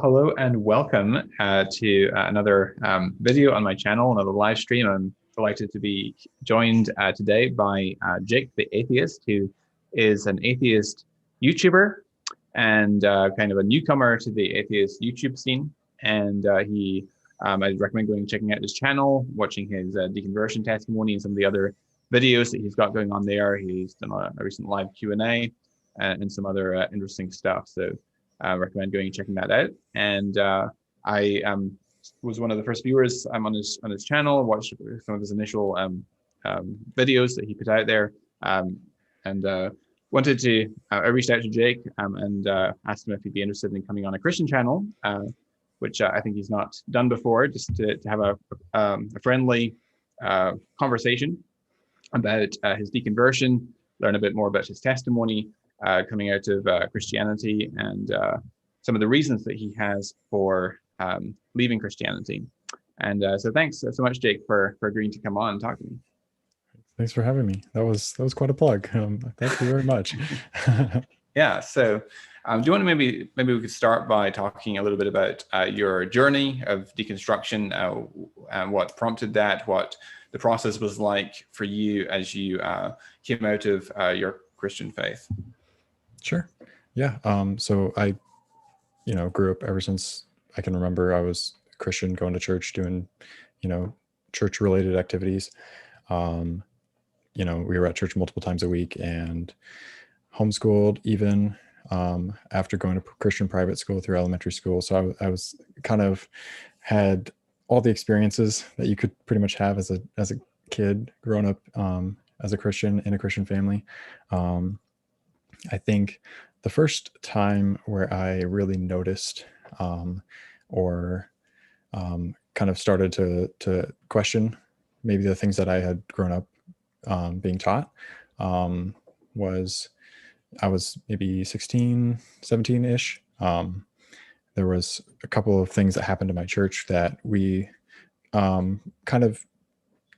Hello and welcome to another video on my channel, another live stream. I'm delighted to be joined today by Jake the Atheist, who is an atheist YouTuber and kind of a newcomer to the atheist YouTube scene. And I'd recommend going and checking out his channel, watching his deconversion testimony and some of the other videos that he's got going on there. He's done a recent live Q&A and some other interesting stuff. So I recommend going and checking that out. And I was one of the first viewers on his channel, watched some of his initial videos that he put out there, and wanted to. I reached out to Jake and asked him if he'd be interested in coming on a Christian channel, which I think he's not done before, just to have a friendly conversation about his deconversion, learn a bit more about his testimony, coming out of Christianity, and some of the reasons that he has for leaving Christianity. And so thanks so much, Jake, for agreeing to come on and talk to me. Thanks for having me. That was quite a plug. Thank you very much. Yeah. So do you want to maybe we could start by talking a little bit about your journey of deconstruction, and what prompted that, what the process was like for you as you came out of your Christian faith? Sure. Yeah. So I, grew up ever since I can remember. I was Christian, going to church, doing, church related activities. We were at church multiple times a week and homeschooled even after going to Christian private school through elementary school. So I was kind of had all the experiences that you could pretty much have as a kid growing up as a Christian in a Christian family. I think the first time where I really noticed or kind of started to question maybe the things that I had grown up being taught was I was maybe 16, 17-ish. There was a couple of things that happened to my church that we kind of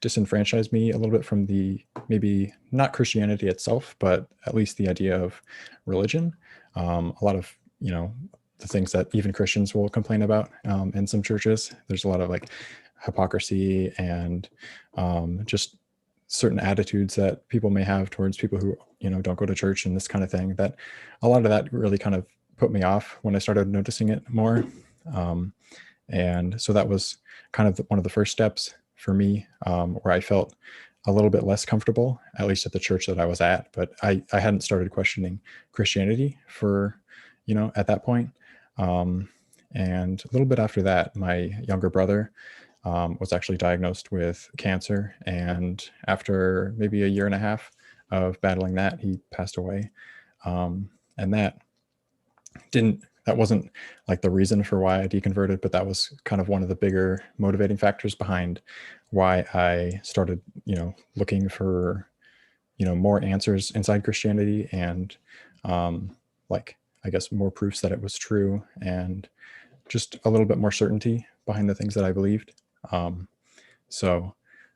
disenfranchised me a little bit from the, maybe not Christianity itself, but at least the idea of religion. A lot of, the things that even Christians will complain about in some churches. There's a lot of like hypocrisy and just certain attitudes that people may have towards people who, don't go to church and this kind of thing, that a lot of that really kind of put me off when I started noticing it more. And so that was kind of one of the first steps for me, where I felt a little bit less comfortable, at least at the church that I was at. But I hadn't started questioning Christianity for, at that point. And a little bit after that, my younger brother was actually diagnosed with cancer. And after maybe a year and a half of battling that, he passed away. And that wasn't like the reason for why I deconverted, but that was kind of one of the bigger motivating factors behind why I started, looking for, more answers inside Christianity and I guess more proofs that it was true and just a little bit more certainty behind the things that I believed. So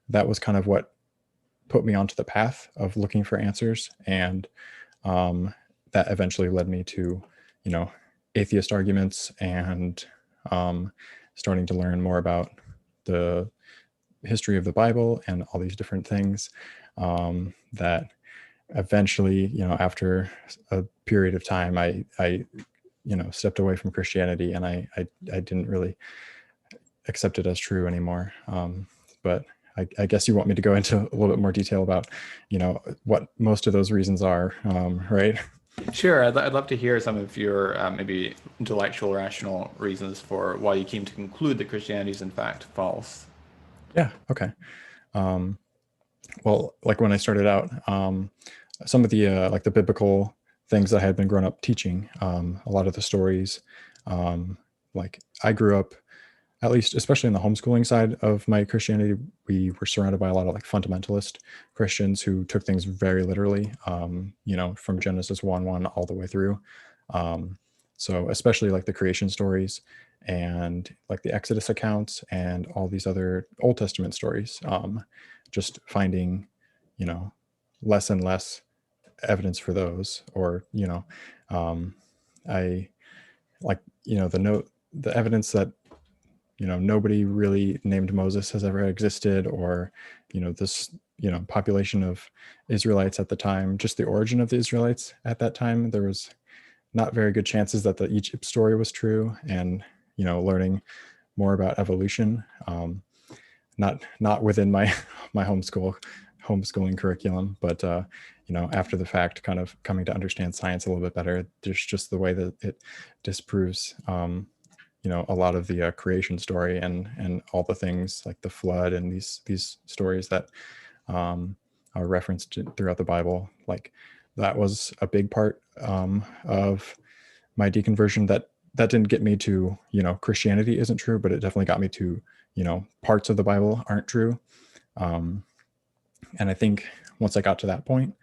that was kind of what put me onto the path of looking for answers. And that eventually led me to, atheist arguments and starting to learn more about the history of the Bible and all these different things that eventually, after a period of time, I stepped away from Christianity and I didn't really accept it as true anymore. But I guess you want me to go into a little bit more detail about, what most of those reasons are, right? Sure. I'd love to hear some of your maybe intellectual, rational reasons for why you came to conclude that Christianity is in fact false. Yeah. Okay. Well, like when I started out, some of the like the biblical things that I had been grown up teaching, a lot of the stories, like I grew up, at least especially in the homeschooling side of my Christianity, we were surrounded by a lot of like fundamentalist Christians who took things very literally, from Genesis 1:1 all the way through. So especially like the creation stories and like the Exodus accounts and all these other Old Testament stories, just finding, less and less evidence for those, or, I like, the note the evidence that, nobody really named Moses has ever existed, or, this, population of Israelites at the time, just the origin of the Israelites at that time, there was not very good chances that the Egypt story was true. And, learning more about evolution, not within my my homeschooling curriculum, but after the fact, kind of coming to understand science a little bit better. There's just the way that it disproves a lot of the creation story and all the things like the flood and these stories that are referenced throughout the Bible. Like that was a big part of my deconversion. That didn't get me to, Christianity isn't true, but it definitely got me to, parts of the Bible aren't true. And I think once I got to that point,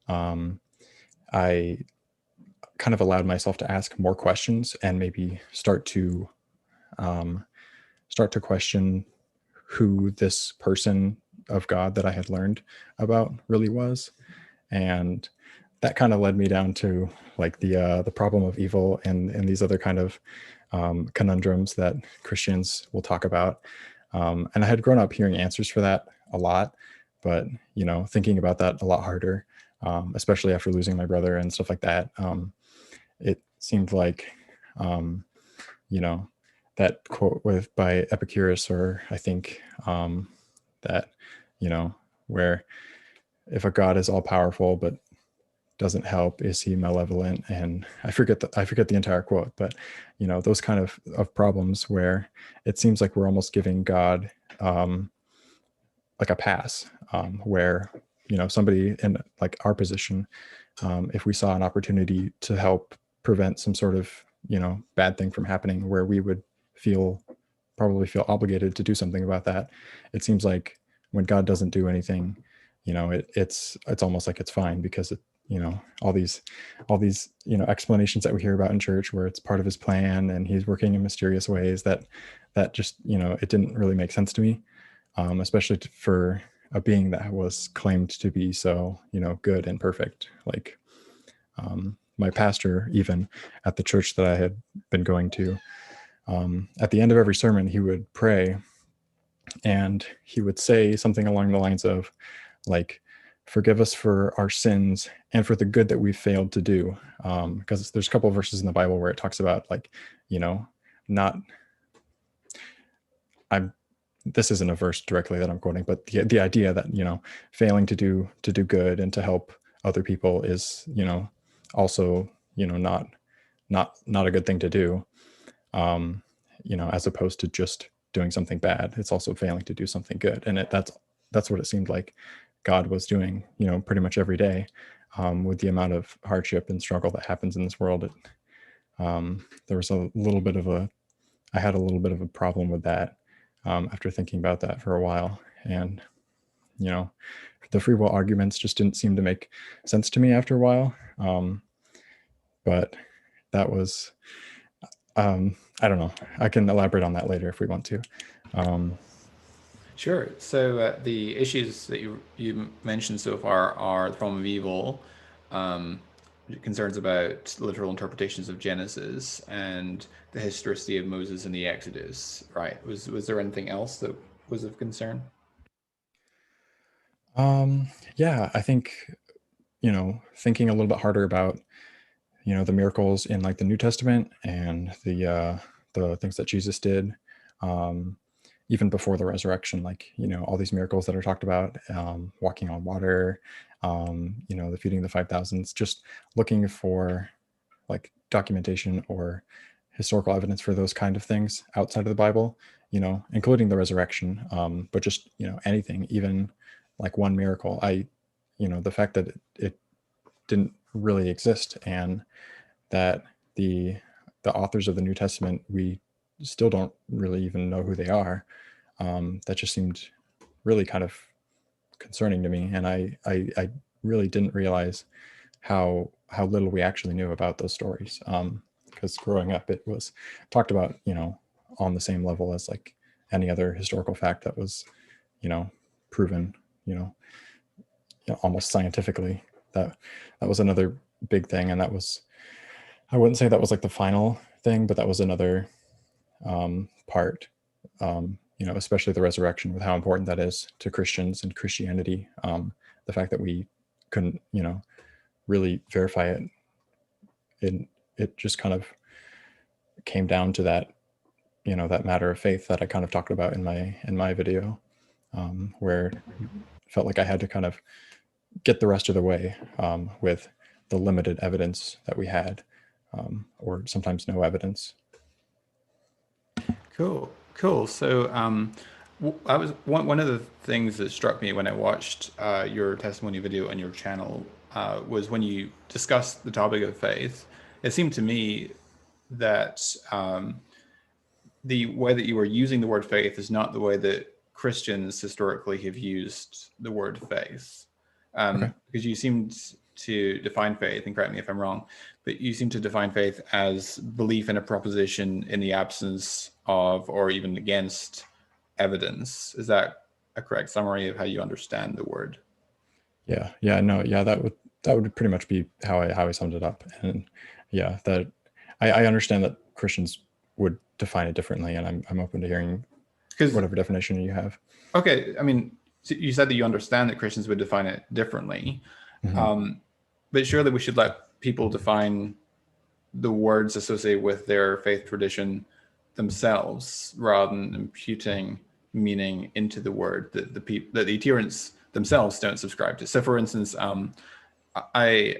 I kind of allowed myself to ask more questions and maybe start to question who this person of God that I had learned about really was. And that kind of led me down to like the problem of evil and these other kind of conundrums that Christians will talk about. And I had grown up hearing answers for that a lot, but thinking about that a lot harder, especially after losing my brother and stuff like that. It seemed like that quote by Epicurus, or I think that where if a God is all powerful but doesn't help, is he malevolent? And I forget the entire quote, but those kind of problems where it seems like we're almost giving God like a pass, where somebody in like our position, if we saw an opportunity to help prevent some sort of bad thing from happening, where we would probably feel obligated to do something about that. It seems like when God doesn't do anything, it's almost like it's fine, because all these explanations that we hear about in church where it's part of his plan and he's working in mysterious ways, that just it didn't really make sense to me, especially for a being that was claimed to be so good and perfect. Like my pastor, even at the church that I had been going to, at the end of every sermon, he would pray and he would say something along the lines of like, forgive us for our sins and for the good that we failed to do. Because there's a couple of verses in the Bible where it talks about like, this isn't a verse directly that I'm quoting, but the idea that, failing to do good and to help other people is, also, not a good thing to do. As opposed to just doing something bad, it's also failing to do something good. And that's what it seemed like God was doing, pretty much every day, with the amount of hardship and struggle that happens in this world. There was I had a little bit of a problem with that, after thinking about that for a while. And, the free will arguments just didn't seem to make sense to me after a while. But that was, I don't know. I can elaborate on that later if we want to. Sure. So the issues that you mentioned so far are the problem of evil, concerns about literal interpretations of Genesis, and the historicity of Moses and the Exodus. Right? Was there anything else that was of concern? Yeah, I think thinking a little bit harder about the miracles in like the New Testament and the things that Jesus did, even before the resurrection, like all these miracles that are talked about, walking on water, the feeding the 5,000s, just looking for like documentation or historical evidence for those kind of things outside of the Bible, including the resurrection, but just anything, even like one miracle. The fact that it didn't really exist, and that the authors of the New Testament, we still don't really even know who they are. That just seemed really kind of concerning to me, and I really didn't realize how little we actually knew about those stories. Because growing up, it was talked about on the same level as like any other historical fact that was proven almost scientifically. That was another big thing, and that was, I wouldn't say that was like the final thing, but that was another part, especially the resurrection, with how important that is to Christians and Christianity. The fact that we couldn't, really verify it, it just kind of came down to that, that matter of faith that I kind of talked about in my video, where it felt like I had to kind of get the rest of the way with the limited evidence that we had, or sometimes no evidence. Cool. So I was one of the things that struck me when I watched your testimony video on your channel was when you discussed the topic of faith. It seemed to me that the way that you were using the word faith is not the way that Christians historically have used the word faith. Okay. Because you seemed to define faith, and correct me if I'm wrong, but you seem to define faith as belief in a proposition in the absence of, or even against, evidence. Is that a correct summary of how you understand the word? Yeah, that would pretty much be how I summed it up. And yeah, that I understand that Christians would define it differently, and I'm open to hearing whatever definition you have. Okay, I mean, you said that you understand that Christians would define it differently, but surely we should let people define the words associated with their faith tradition themselves, rather than imputing meaning into the word that the adherents themselves don't subscribe to. So, for instance, I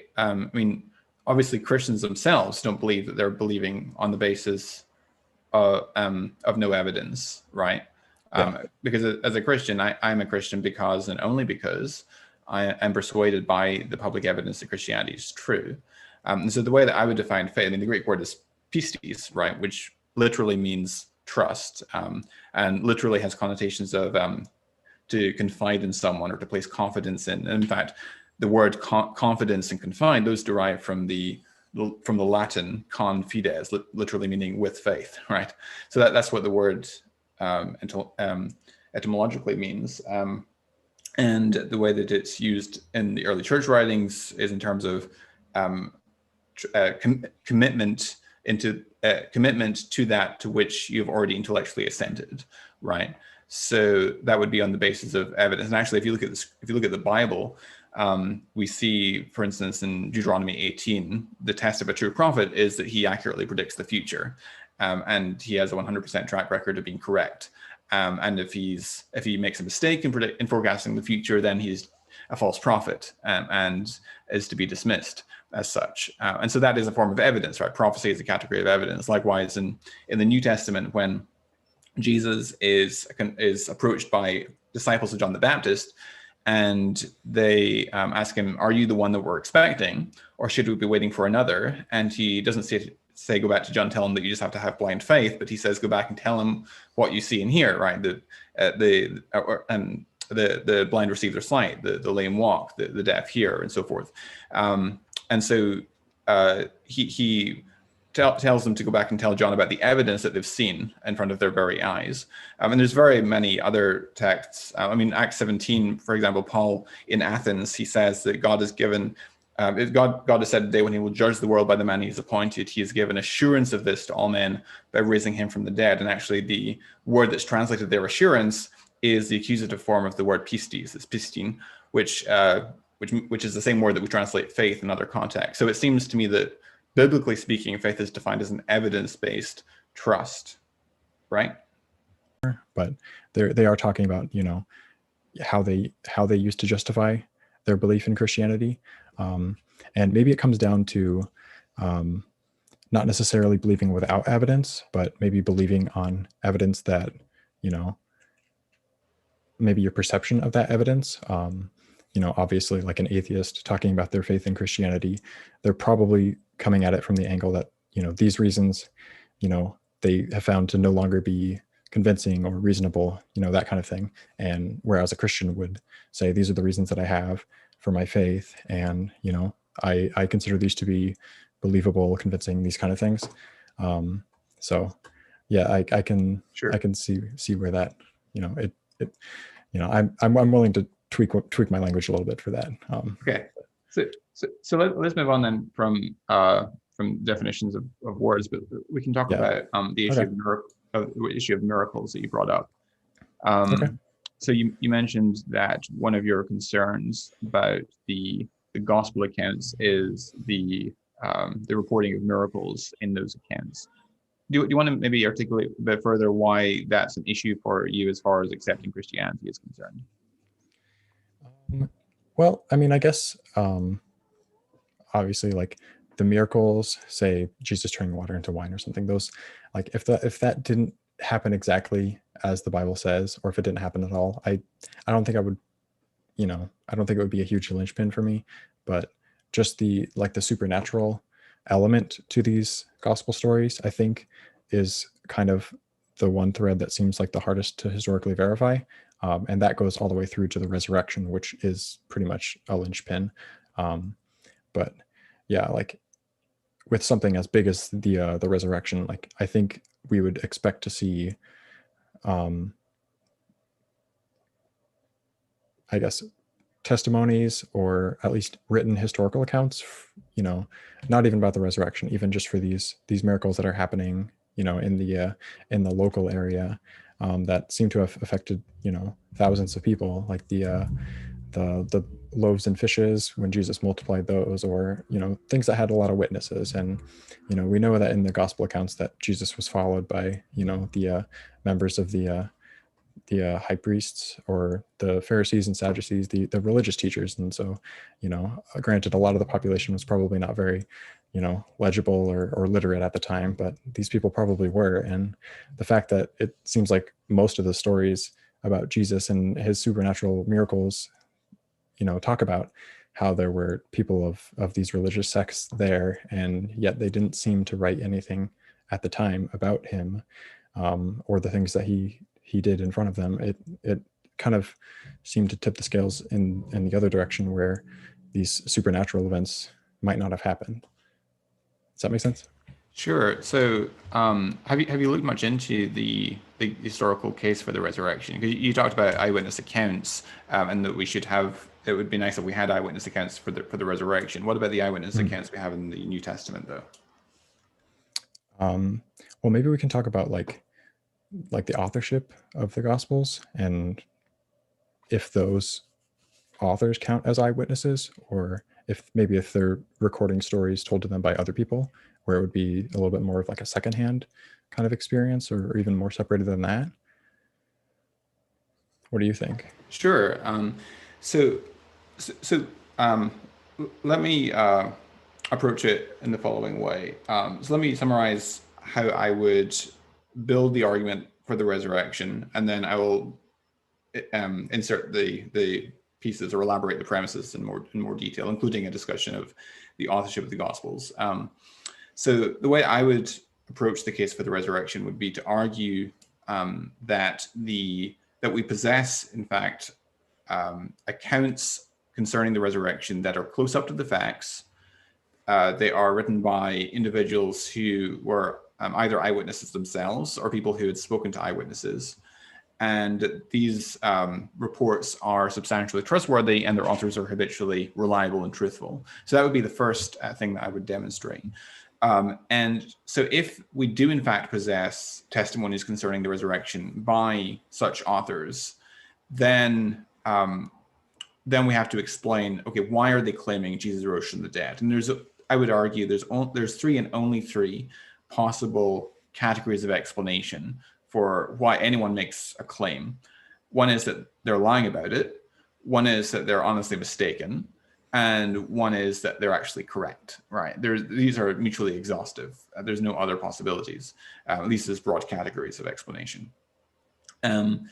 mean, obviously Christians themselves don't believe that they're believing on the basis of no evidence, right? Because as a Christian, I'm a Christian because and only because I am persuaded by the public evidence that Christianity is true. And so the way that I would define faith, I mean, the Greek word is pistis, right, which literally means trust, and literally has connotations of to confide in someone or to place confidence in. And in fact, the word confidence and confide, those derive from the Latin con fides, literally meaning with faith, right? So that's what the word etymologically means. And the way that it's used in the early church writings is in terms of commitment to that to which you've already intellectually assented, right? So that would be on the basis of evidence. And actually, if you look at the Bible, we see, for instance, in Deuteronomy 18, the test of a true prophet is that he accurately predicts the future, and he has a 100% track record of being correct. And if he makes a mistake in forecasting the future, then he's a false prophet, and is to be dismissed as such. And so that is a form of evidence, right? Prophecy is a category of evidence. Likewise, in the New Testament, when Jesus is approached by disciples of John the Baptist, and they ask him, "Are you the one that we're expecting, or should we be waiting for another?" And he doesn't say go back to John, tell him that you just have to have blind faith, but he says go back and tell him what you see and hear, right? The blind receive their sight, the lame walk, the deaf hear, and so forth. And so he tells them to go back and tell John about the evidence that they've seen in front of their very eyes. And there's very many other texts. I mean, Acts 17, for example, Paul in Athens, he says that God has given, God has said today when he will judge the world by the man he has appointed, he has given assurance of this to all men by raising him from the dead. And actually the word that's translated there, assurance, is the accusative form of the word pistis. It's pistin, which is the same word that we translate faith in other contexts. So it seems to me that, biblically speaking, faith is defined as an evidence-based trust, right? But they are talking about, how they used to justify their belief in Christianity, and maybe it comes down to not necessarily believing without evidence, but maybe believing on evidence that, maybe your perception of that evidence. Obviously, like an atheist talking about their faith in Christianity, they're probably coming at it from the angle that, these reasons, they have found to no longer be convincing or reasonable, that kind of thing. And whereas a Christian would say, these are the reasons that I have for my faith, and, I consider these to be believable, convincing, these kind of things. So yeah, I can see where that, I'm willing to tweak my language a little bit for that. Okay, so let's move on then from definitions of words, but we can talk about the issue of issue of miracles that you brought up. Okay. So you mentioned that one of your concerns about the gospel accounts is the reporting of miracles in those accounts. Do you want to maybe articulate a bit further why that's an issue for you as far as accepting Christianity is concerned? Well, I mean, I guess obviously, like the miracles, say Jesus turning water into wine or something, those, like if that didn't happen exactly as the Bible says, or if it didn't happen at all, I don't think I would, I don't think it would be a huge linchpin for me. But just the supernatural element to these gospel stories, I think, is kind of the one thread that seems like the hardest to historically verify. And that goes all the way through to the resurrection, which is pretty much a linchpin. But yeah, like with something as big as the resurrection, like I think we would expect to see, I guess, testimonies or at least written historical accounts, not even about the resurrection, even just for these miracles that are happening, in the local area, that seem to have affected, thousands of people, like the loaves and fishes when Jesus multiplied those, or things that had a lot of witnesses. And we know that in the gospel accounts that Jesus was followed by the members of the high priests, or the Pharisees and Sadducees, the religious teachers. And so, granted, a lot of the population was probably not very, legible or literate at the time, but these people probably were. And the fact that it seems like most of the stories about Jesus and his supernatural miracles, talk about how there were people of these religious sects there, and yet they didn't seem to write anything at the time about him, or the things that he did in front of them. It kind of seemed to tip the scales in the other direction, where these supernatural events might not have happened. Does that make sense? Sure. So, have you looked much into the historical case for the resurrection? Because you talked about eyewitness accounts, and that we should have. It would be nice if we had eyewitness accounts for the resurrection. What about the eyewitness accounts we have in the New Testament, though? Well, maybe we can talk about like the authorship of the Gospels, and if those authors count as eyewitnesses, or if they're recording stories told to them by other people, where it would be a little bit more of like a secondhand kind of experience, or even more separated than that. What do you think? Sure. So, so let me approach it in the following way. So let me summarize how I would build the argument for the resurrection, and then I will insert the pieces or elaborate the premises in more detail, including a discussion of the authorship of the Gospels. So the way I would approach the case for the resurrection would be to argue that we possess, in fact, accounts concerning the resurrection that are close up to the facts. They are written by individuals who were either eyewitnesses themselves or people who had spoken to eyewitnesses. And these reports are substantially trustworthy, and their authors are habitually reliable and truthful. So that would be the first thing that I would demonstrate. And so if we do in fact possess testimonies concerning the resurrection by such authors, then we have to explain, okay, why are they claiming Jesus rose from the dead? And I would argue there's three and only three possible categories of explanation for why anyone makes a claim. One is that they're lying about it. One is that they're honestly mistaken. And one is that they're actually correct, right? These are mutually exhaustive. There's no other possibilities, at least as broad categories of explanation. And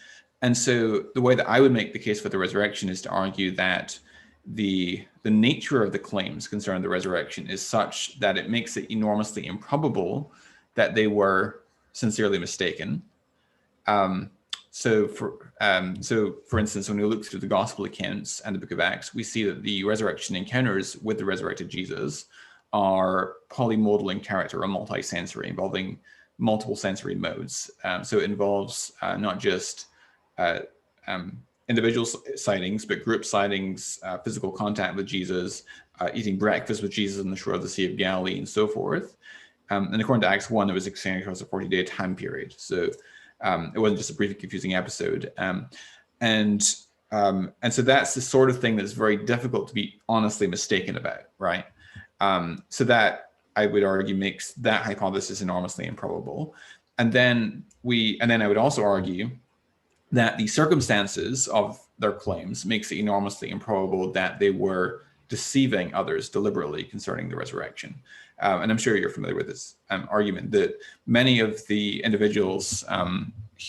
so the way that I would make the case for the resurrection is to argue that the nature of the claims concerning the resurrection is such that it makes it enormously improbable that they were sincerely mistaken. So for instance, when we look through the gospel accounts and the book of Acts, we see that the resurrection encounters with the resurrected Jesus are polymodal in character or multi-sensory, involving multiple sensory modes. So it involves not just individual sightings, but group sightings, physical contact with Jesus, eating breakfast with Jesus on the shore of the Sea of Galilee, and so forth. and according to Acts 1, it was extended across a 40-day time period. So it wasn't just a brief confusing episode. And so that's the sort of thing that's very difficult to be honestly mistaken about, right? So that, I would argue, makes that hypothesis enormously improbable. And then I would also argue that the circumstances of their claims makes it enormously improbable that they were deceiving others deliberately concerning the resurrection. And I'm sure you're familiar with this argument that many of the individuals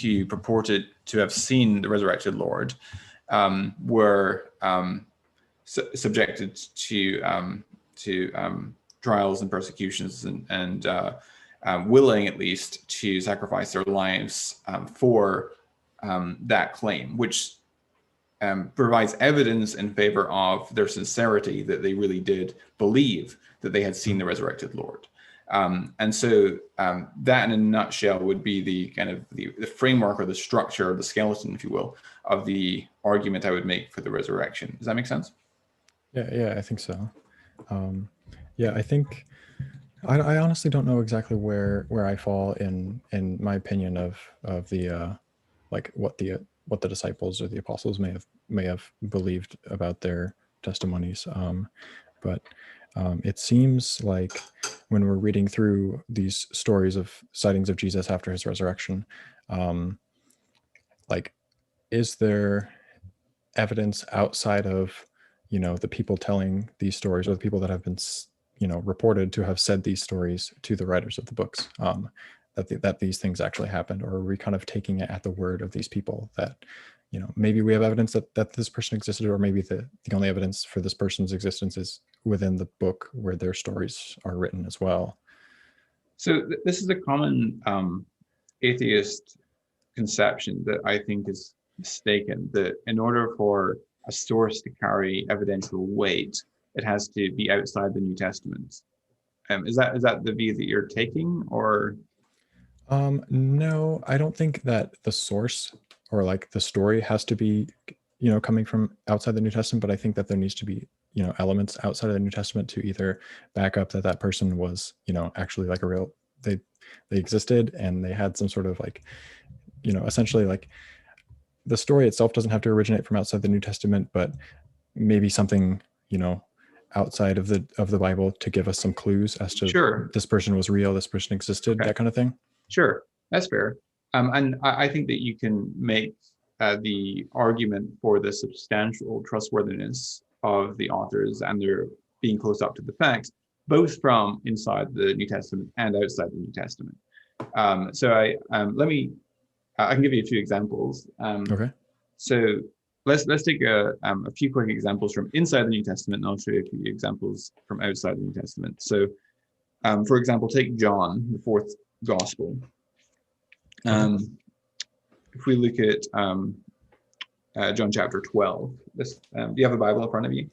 who purported to have seen the resurrected Lord were subjected to trials and persecutions and willing, at least, to sacrifice their lives for that claim, which provides evidence in favor of their sincerity, that they really did believe that they had seen the resurrected Lord. And so that, in a nutshell, would be the kind of the framework or the structure, or the skeleton, if you will, of the argument I would make for the resurrection. Does that make sense? Yeah, I think so. Yeah, I think I honestly don't know exactly where I fall in my opinion of the like what the disciples or the apostles may have believed about their testimonies. But it seems like when we're reading through these stories of sightings of Jesus after his resurrection, like, is there evidence outside of, the people telling these stories, or the people that have been, reported to have said these stories to the writers of the books, that these things actually happened? Or are we kind of taking it at the word of these people that, maybe we have evidence that this person existed, or maybe the only evidence for this person's existence is within the book where their stories are written as well? So this is a common atheist conception that I think is mistaken, that in order for a source to carry evidential weight, it has to be outside the New Testament. Is that the view that you're taking, or? No, I don't think that the source or like the story has to be, coming from outside the New Testament, but I think that there needs to be, elements outside of the New Testament to either back up that person was, actually like a real, they existed, and they had some sort of like, essentially like the story itself doesn't have to originate from outside the New Testament, but maybe something, outside of the Bible to give us some clues as to Sure, this person was real, this person existed, okay, that kind of thing. sure, that's fair. And I think that you can make the argument for the substantial trustworthiness of the authors and their being close up to the facts, both from inside the New Testament and outside the New Testament. So I can give you a few examples. Okay. So let's take a few quick examples from inside the New Testament, and I'll show you a few examples from outside the New Testament. So, for example, take John, the fourth gospel. If we look at John chapter 12, do you have a Bible in front of you?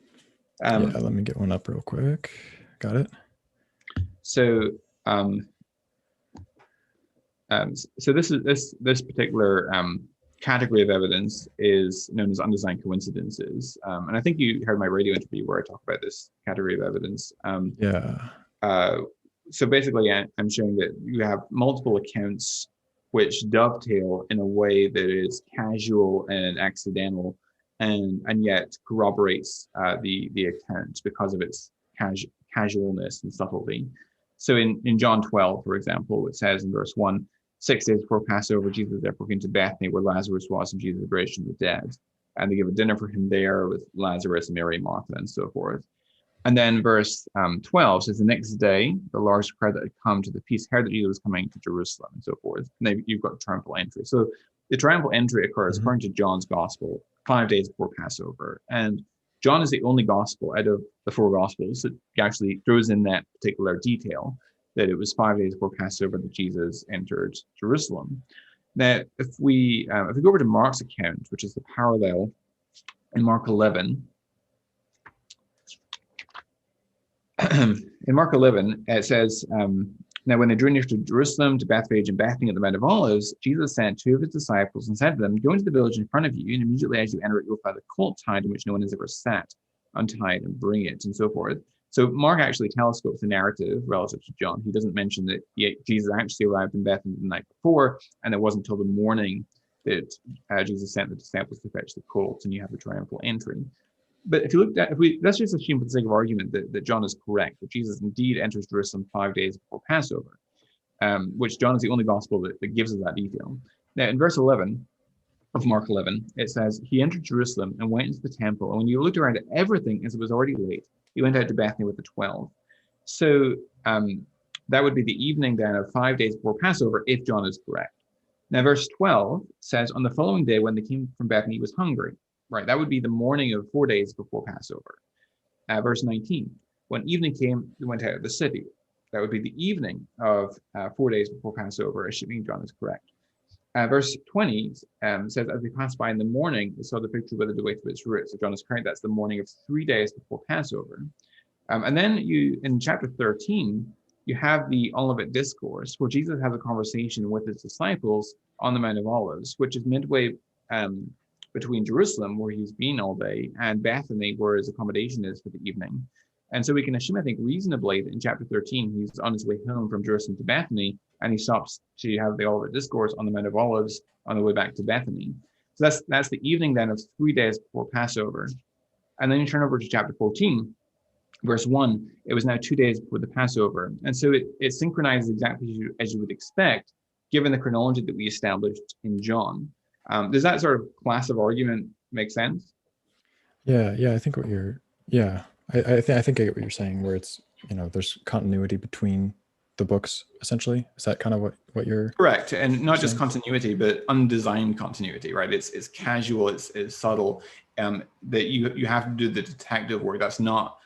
Yeah, let me get one up real quick. Got it. So, so this particular category of evidence is known as undesigned coincidences, and I think you heard my radio interview where I talk about this category of evidence. So basically, I'm showing that you have multiple accounts which dovetail in a way that is casual and accidental, and yet corroborates the account because of its casualness and subtlety. So in John 12, for example, it says in verse 1, 6 days before Passover, Jesus therefore came to Bethany, where Lazarus was, and Jesus raised from the dead. And they give a dinner for him there with Lazarus, Mary, Martha, and so forth. And then verse 12 says, the next day, the large crowd that had come to the feast heard that Jesus was coming to Jerusalem, and so forth. And then you've got triumphal entry. So the triumphal entry occurs, according to John's gospel, 5 days before Passover. And John is the only gospel out of the four gospels that actually throws in that particular detail, that it was 5 days before Passover that Jesus entered Jerusalem. Now, if we go over to Mark's account, which is the parallel in Mark 11, in Mark 11, it says, now when they drew near to Jerusalem, to Bethphage and Bethany at the Mount of Olives, Jesus sent two of his disciples and said to them, go into the village in front of you, and immediately as you enter it, you'll find a colt tied in which no one has ever sat, untied, and bring it, and so forth. So Mark actually telescopes the narrative relative to John. He doesn't mention that Jesus actually arrived in Bethany the night before, and it wasn't until the morning that Jesus sent the disciples to fetch the colt, and you have the triumphal entry. But let's just assume for the sake of argument that John is correct, that Jesus indeed enters Jerusalem 5 days before Passover, which John is the only gospel that gives us that detail. Now, in verse 11 of Mark 11, it says, he entered Jerusalem and went into the temple. And when you looked around at everything, as it was already late, he went out to Bethany with the 12. So that would be the evening then of 5 days before Passover, if John is correct. Now, verse 12 says, on the following day, when they came from Bethany, he was hungry. Right, that would be the morning of 4 days before Passover. Verse 19, when evening came, they went out of the city. That would be the evening of 4 days before Passover, assuming John is correct. Verse 20 says, as they passed by in the morning, they saw the fig tree withered away to its roots. So John is correct. That's the morning of 3 days before Passover. And then in chapter 13, you have the Olivet Discourse, where Jesus has a conversation with his disciples on the Mount of Olives, which is midway between Jerusalem, where he's been all day, and Bethany, where his accommodation is for the evening. And so we can assume, I think, reasonably that in chapter 13, he's on his way home from Jerusalem to Bethany, and he stops to have the Olivet Discourse on the Mount of Olives on the way back to Bethany. So that's the evening then of 3 days before Passover. And then you turn over to chapter 14, verse 1, it was now 2 days before the Passover. And so it synchronizes exactly as you would expect, given the chronology that we established in John. Does that sort of class of argument make sense? Yeah, I think what you're, I think I get what you're saying, where it's, there's continuity between the books, essentially. Is that kind of what you're correct? And not just saying? continuity, but undesigned continuity, right? It's casual, it's subtle, that you have to do the detective work that's not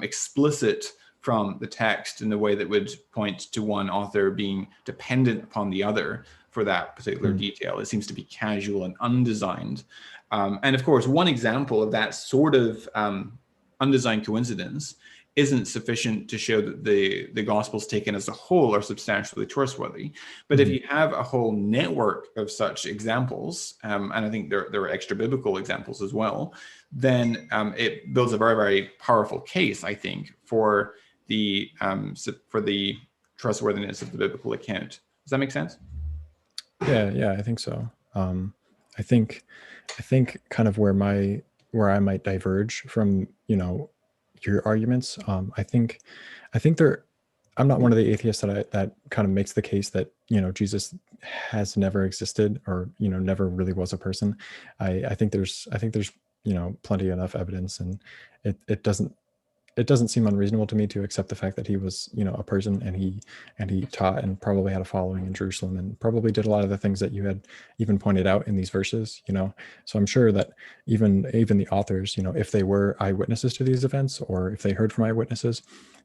explicit from the text in the way that would point to one author being dependent upon the other for that particular detail. It seems to be casual and undesigned. And of course, one example of that sort of undesigned coincidence isn't sufficient to show that the Gospels taken as a whole are substantially trustworthy. But if you have a whole network of such examples, and I think there are extra biblical examples as well, then it builds a very, very powerful case, I think, for the trustworthiness of the biblical account. Does that make sense? Yeah, I think so. I think kind of where I might diverge from, your arguments. I think I'm not one of the atheists that kind of makes the case that, Jesus has never existed or, never really was a person. I think there's, plenty enough evidence, and it doesn't seem unreasonable to me to accept the fact that he was, a person, and he taught and probably had a following in Jerusalem, and probably did a lot of the things that you had even pointed out in these verses, So I'm sure that even the authors, if they were eyewitnesses to these events, or if they heard from eyewitnesses,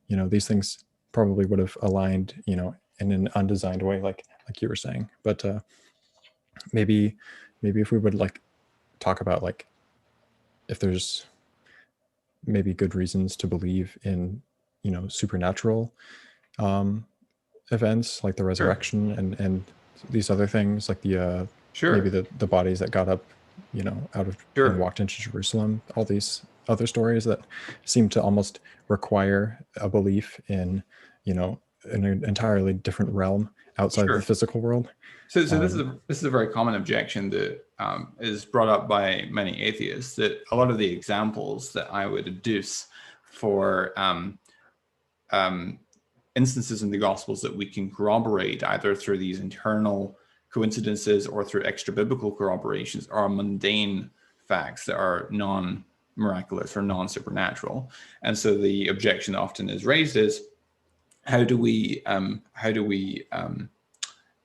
these things probably would have aligned, in an undesigned way, like you were saying. But maybe if we would talk about if there's maybe good reasons to believe in, supernatural events like the resurrection and these other things, like the maybe the bodies that got up, out of and walked into Jerusalem, all these other stories that seem to almost require a belief in, an entirely different realm outside of the physical world. So this is a very common objection that is brought up by many atheists, that a lot of the examples that I would adduce for instances in the Gospels that we can corroborate either through these internal coincidences or through extra biblical corroborations are mundane facts that are non-miraculous or non-supernatural. And so the objection often is raised is, how do we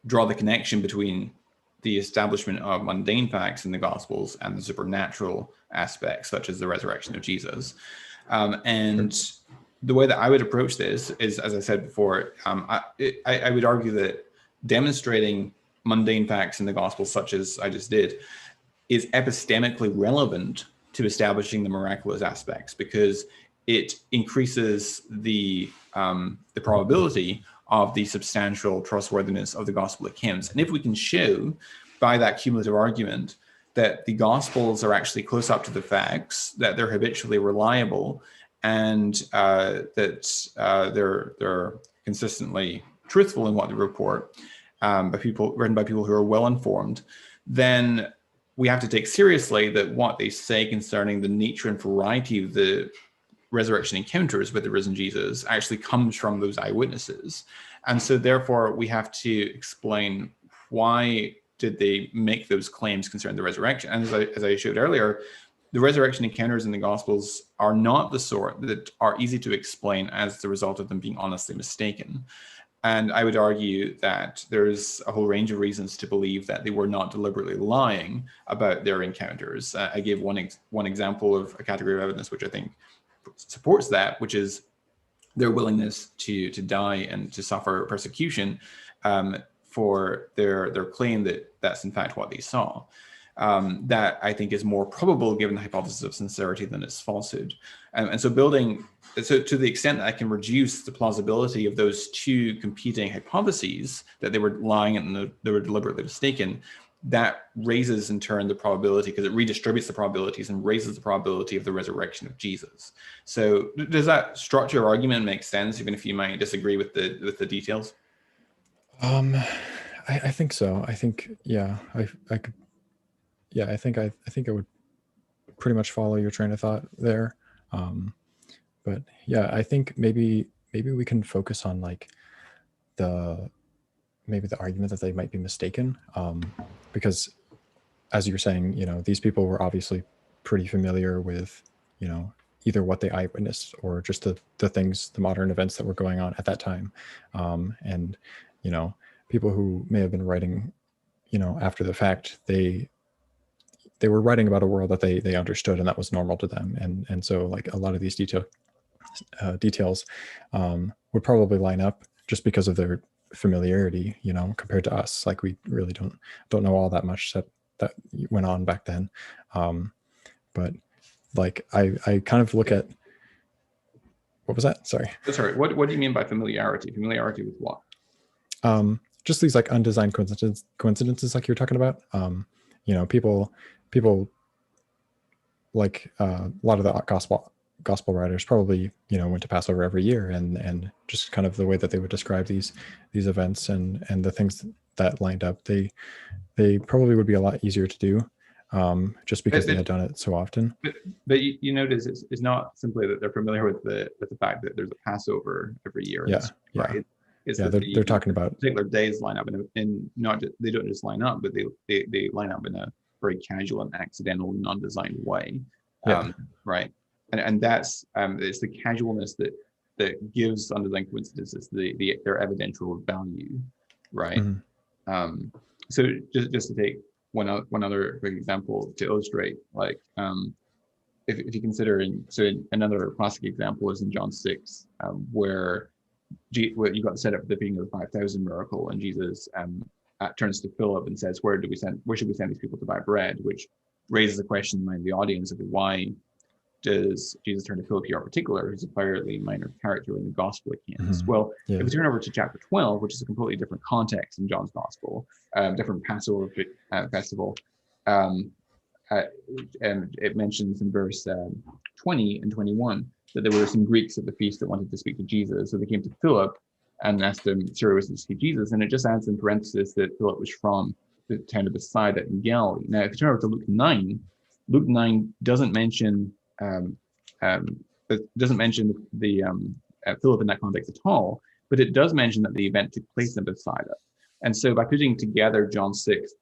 draw the connection between the establishment of mundane facts in the Gospels and the supernatural aspects, such as the resurrection of Jesus? And the way that I would approach this is, as I said before, I would argue that demonstrating mundane facts in the Gospels, such as I just did, is epistemically relevant to establishing the miraculous aspects, because it increases the probability of the substantial trustworthiness of the gospel accounts. And if we can show by that cumulative argument that the Gospels are actually close up to the facts, that they're habitually reliable, and that they're consistently truthful in what they report, written by people who are well informed, then we have to take seriously that what they say concerning the nature and variety of the resurrection encounters with the risen Jesus actually comes from those eyewitnesses. And so therefore we have to explain why did they make those claims concerning the resurrection. And as I showed earlier, the resurrection encounters in the Gospels are not the sort that are easy to explain as the result of them being honestly mistaken. And I would argue that there's a whole range of reasons to believe that they were not deliberately lying about their encounters. I gave one example of a category of evidence which I think supports that, which is their willingness to die and to suffer persecution for their claim that that's in fact what they saw. That I think is more probable given the hypothesis of sincerity than its falsehood. And so to the extent that I can reduce the plausibility of those two competing hypotheses, that they were lying and they were deliberately mistaken, that raises in turn the probability, because it redistributes the probabilities and raises the probability of the resurrection of Jesus. So does that structure or argument make sense, even if you might disagree with the details? I think so. I think, yeah, I could, yeah, I think I would pretty much follow your train of thought there. But yeah, I think maybe we can focus on like the argument that they might be mistaken, because as you're saying, these people were obviously pretty familiar with, either what they eyewitnessed or just the things, the modern events that were going on at that time. And, people who may have been writing, after the fact, they were writing about a world that they understood and that was normal to them. And so like a lot of these details would probably line up just because of their familiarity, compared to us. Like we really don't know all that much that went on back then. But like I kind of look at, what was that? Sorry. What do you mean by familiarity? Familiarity with what? Just these like undesigned coincidences like you're talking about. People like a lot of the gospel writers probably went to Passover every year, and just kind of the way that they would describe these events and the things that lined up, they probably would be a lot easier to do, just because they had done it so often. But you notice it's not simply that they're familiar with the fact that there's a Passover every year. Yeah, right. It's they're talking about particular days line up in not just, they don't just line up, but they line up in a very casual and accidental, non-designed way. Right. And that's it's the casualness that gives undesigned coincidences their evidential value, right? Mm-hmm. So just to take one other quick example to illustrate, like if you consider another classic example is in John 6, where you got the setup at the beginning of the 5,000 miracle, and Jesus turns to Philip and says, where should we send these people to buy bread? Which raises a question in the audience of why does Jesus turn to Philip here in particular, who's a fairly minor character in the gospel accounts? Mm-hmm. Well, if we turn over to chapter 12, which is a completely different context in John's gospel, different Passover festival, and it mentions in verse 20 and 21 that there were some Greeks at the feast that wanted to speak to Jesus. So they came to Philip and asked him, sir, was to see Jesus? And it just adds in parenthesis that Philip was from the town of Bethsaida in Galilee. Now, if you turn over to Luke 9 doesn't mention the Philip in that context at all, but it does mention that the event took place in Bethsaida. And so by putting together John 6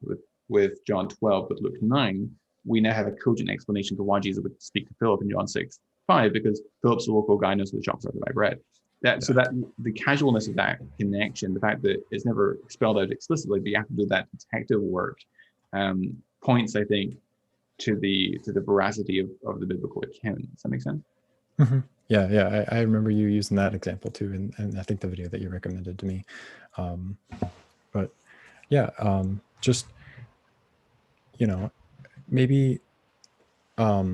with John 12 with Luke 9, we now have a cogent explanation for why Jesus would speak to Philip in John 6:5, because Philip's a local guy, knows where the shops are to buy bread. So that the casualness of that connection, the fact that it's never spelled out explicitly, but you have to do that detective work, points, I think, to the veracity of the biblical account. Does that make sense? Mm-hmm. Yeah. I remember you using that example too, and I think the video that you recommended to me. But yeah, just maybe how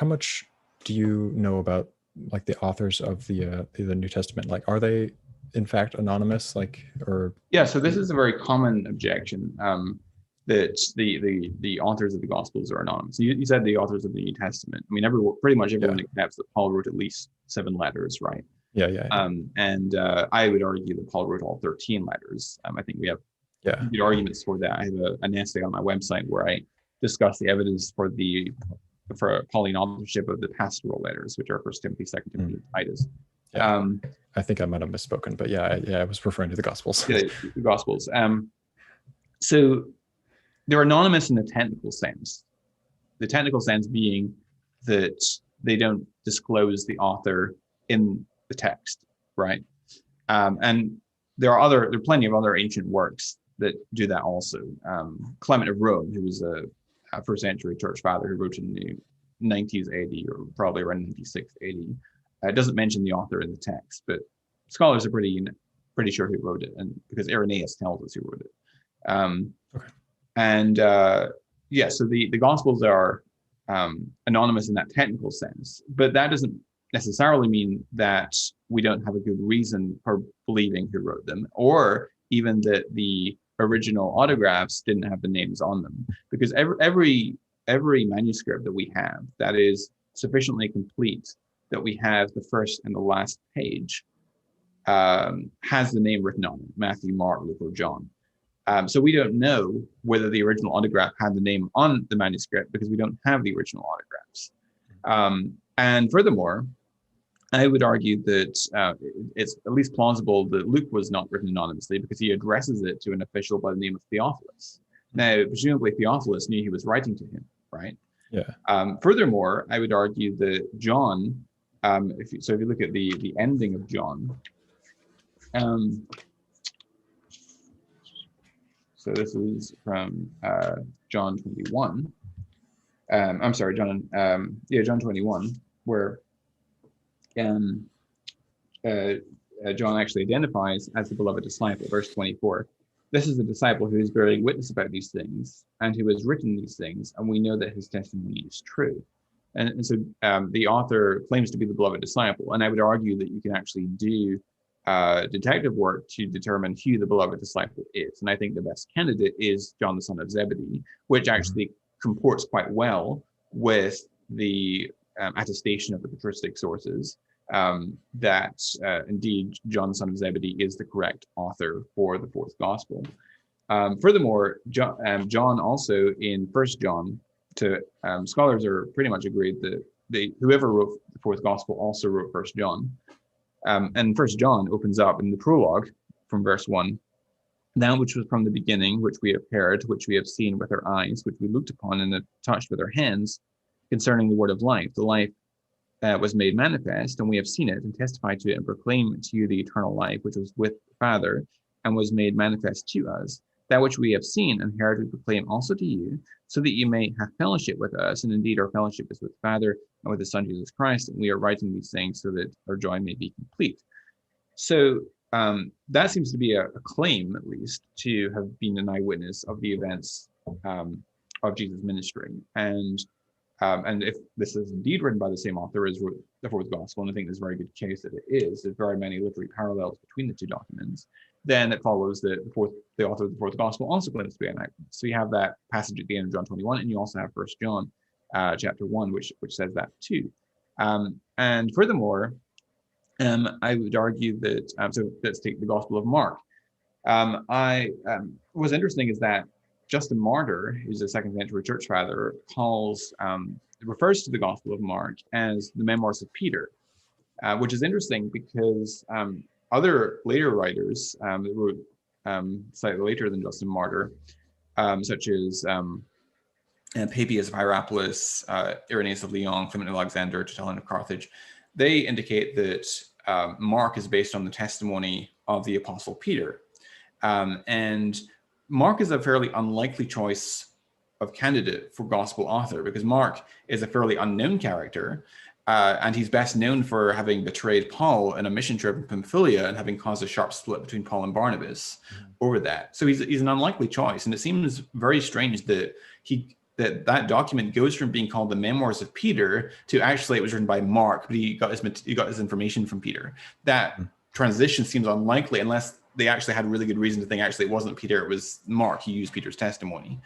much do you know about like the authors of the New Testament? Like, are they in fact anonymous? Like, or yeah, so this is a very common objection. that the authors of the Gospels are anonymous. You said the authors of the New Testament. I mean, pretty much everyone accepts that Paul wrote at least 7 letters, right? Yeah. And I would argue that Paul wrote all 13 letters. I think we have good arguments for that. I have an essay on my website where I discuss the evidence for Pauline authorship of the pastoral letters, which are 1 Timothy, 2 Timothy, and Titus. Yeah. I think I might have misspoken, but I was referring to the Gospels. The Gospels. So they're anonymous in the technical sense. The technical sense being that they don't disclose the author in the text, right? And there are plenty of other ancient works that do that also. Clement of Rome, who was a first century church father who wrote in the 90s AD, or probably around 96 AD, doesn't mention the author in the text, but scholars are pretty sure who wrote it, and because Irenaeus tells us who wrote it. Okay. And so the Gospels are anonymous in that technical sense, but that doesn't necessarily mean that we don't have a good reason for believing who wrote them, or even that the original autographs didn't have the names on them, because every manuscript that we have that is sufficiently complete that we have the first and the last page has the name written on it: Matthew, Mark, Luke, or John. So we don't know whether the original autograph had the name on the manuscript because we don't have the original autographs. And furthermore, I would argue that it's at least plausible that Luke was not written anonymously because he addresses it to an official by the name of Theophilus. Now, presumably Theophilus knew he was writing to him, right? Yeah. Furthermore, I would argue that John, if you look at the ending of John, so this is from John 21. I'm sorry, John 21, where John actually identifies as the beloved disciple, verse 24. This is the disciple who is bearing witness about these things and who has written these things, and we know that his testimony is true. And so the author claims to be the beloved disciple, and I would argue that you can actually do detective work to determine who the beloved disciple is. And I think the best candidate is John, the son of Zebedee, which actually comports quite well with the attestation of the patristic sources that indeed John, son of Zebedee, is the correct author for the fourth gospel. Furthermore, John also in 1 John, scholars are pretty much agreed that whoever wrote the fourth gospel also wrote 1 John. And 1 John opens up in the prologue from verse 1. That which was from the beginning, which we have heard, which we have seen with our eyes, which we looked upon and have touched with our hands, concerning the word of life. The life was made manifest, and we have seen it and testified to it and proclaimed to you the eternal life, which was with the Father and was made manifest to us. That which we have seen and heard we proclaim also to you, so that you may have fellowship with us. And indeed our fellowship is with the Father and with the Son Jesus Christ, and we are writing these things so that our joy may be complete. So that seems to be a claim, at least, to have been an eyewitness of the events of Jesus' ministry. And if this is indeed written by the same author as the fourth gospel, and I think there's a very good case that it is, there's very many literary parallels between the two documents, then it follows that the author of the fourth gospel also claims to be an eyewitness. So you have that passage at the end of John 21, and you also have 1 John chapter 1, which says that too. And furthermore, I would argue that, so let's take the Gospel of Mark. What's interesting is that Justin Martyr, who's a second century church father, refers to the Gospel of Mark as the Memoirs of Peter, which is interesting because other later writers that wrote slightly later than Justin Martyr, such as Papias of Hierapolis, Irenaeus of Lyon, Clement of Alexander, Tertullian of Carthage, they indicate that Mark is based on the testimony of the Apostle Peter. And Mark is a fairly unlikely choice of candidate for gospel author because Mark is a fairly unknown character, and he's best known for having betrayed Paul in a mission trip in Pamphylia and having caused a sharp split between Paul and Barnabas over that. So he's an unlikely choice, and it seems very strange that that document goes from being called the Memoirs of Peter to actually it was written by Mark, but he got his information from Peter. That transition seems unlikely unless they actually had really good reason to think actually it wasn't Peter, it was Mark who used Peter's testimony.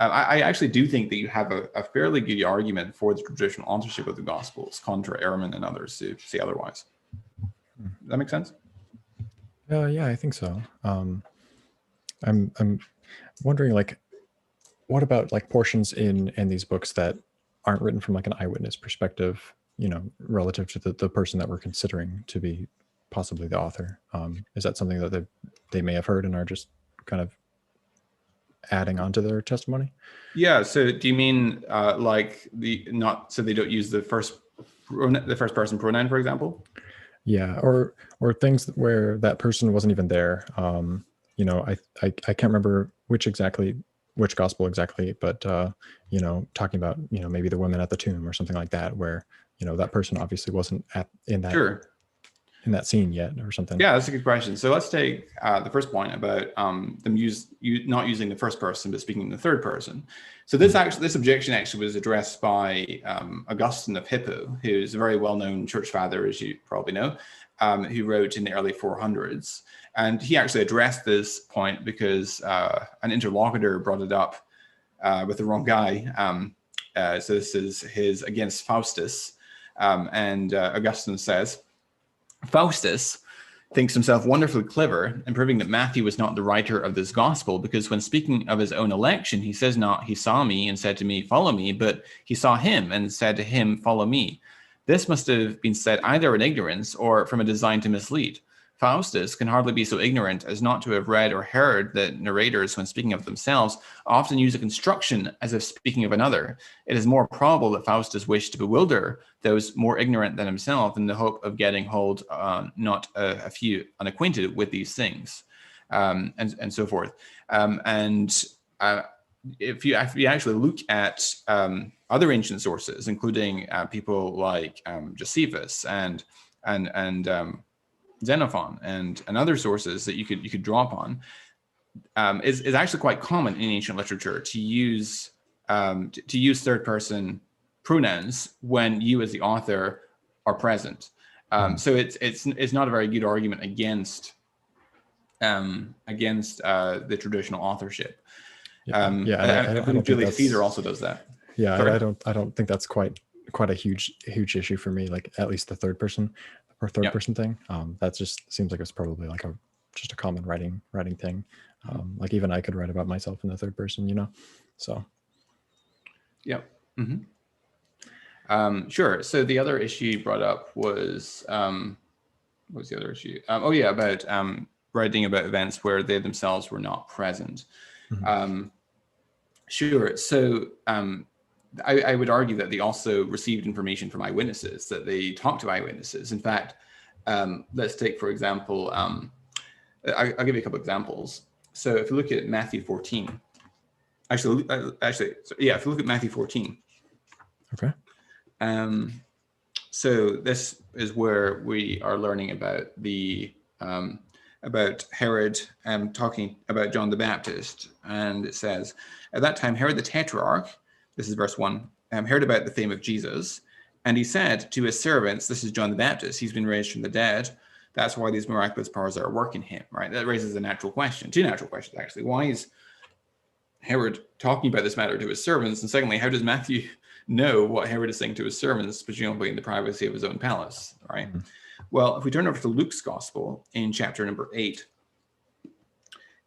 I actually do think that you have a fairly good argument for the traditional authorship of the Gospels, contra Ehrman and others who say otherwise. Does that make sense? Yeah, I think so. I'm wondering, like, what about like portions in these books that aren't written from like an eyewitness perspective, relative to the person that we're considering to be possibly the author? Is that something that they may have heard and are just kind of adding on to their testimony? Yeah. So do you mean like so they don't use the first person pronoun, for example? Yeah, or things where that person wasn't even there. I can't remember which gospel exactly, but talking about maybe the women at the tomb or something like that, where that person obviously wasn't in that scene yet or something. Yeah, that's a good question. So let's take the first point about them not using the first person but speaking in the third person. So this objection actually was addressed by Augustine of Hippo, who's a very well-known church father, as you probably know, who wrote in the early 400s. And he actually addressed this point because an interlocutor brought it up with the wrong guy. So this is his against Faustus. And Augustine says, Faustus thinks himself wonderfully clever in proving that Matthew was not the writer of this gospel, because when speaking of his own election, he says not, he saw me and said to me, follow me, but he saw him and said to him, follow me. This must have been said either in ignorance or from a design to mislead. Faustus can hardly be so ignorant as not to have read or heard that narrators, when speaking of themselves, often use a construction as if speaking of another. It is more probable that Faustus wished to bewilder those more ignorant than himself in the hope of getting hold not a few unacquainted with these things, and so forth. If you actually look at other ancient sources, including people like Josephus and Xenophon and other sources that you could draw upon, is actually quite common in ancient literature to use third person pronouns when you as the author are present. So it's not a very good argument against the traditional authorship. I think Julius Caesar also does that. Yeah, I don't think that's quite a huge issue for me. Like at least the third person thing. That just seems like it's probably like just a common writing thing. Like even I could write about myself in the third person, So. Yeah. Mm-hmm. Sure. So the other issue you brought up was what was the other issue? About writing about events where they themselves were not present. Mm-hmm. Sure. So I would argue that they also received information from eyewitnesses, that they talked to eyewitnesses. In fact, let's take, for example, I'll give you a couple examples. So if you look at Matthew 14, if you look at Matthew 14. Okay. So this is where we are learning about about Herod talking about John the Baptist. And it says, at that time, Herod the Tetrarch, this is verse 1, heard about the fame of Jesus, and he said to his servants, this is John the Baptist, he's been raised from the dead. That's why these miraculous powers are at work in him, right? That raises a natural question, two natural questions, actually. Why is Herod talking about this matter to his servants? And secondly, how does Matthew know what Herod is saying to his servants, presumably in the privacy of his own palace, right? Mm-hmm. Well, if we turn over to Luke's gospel in chapter number 8,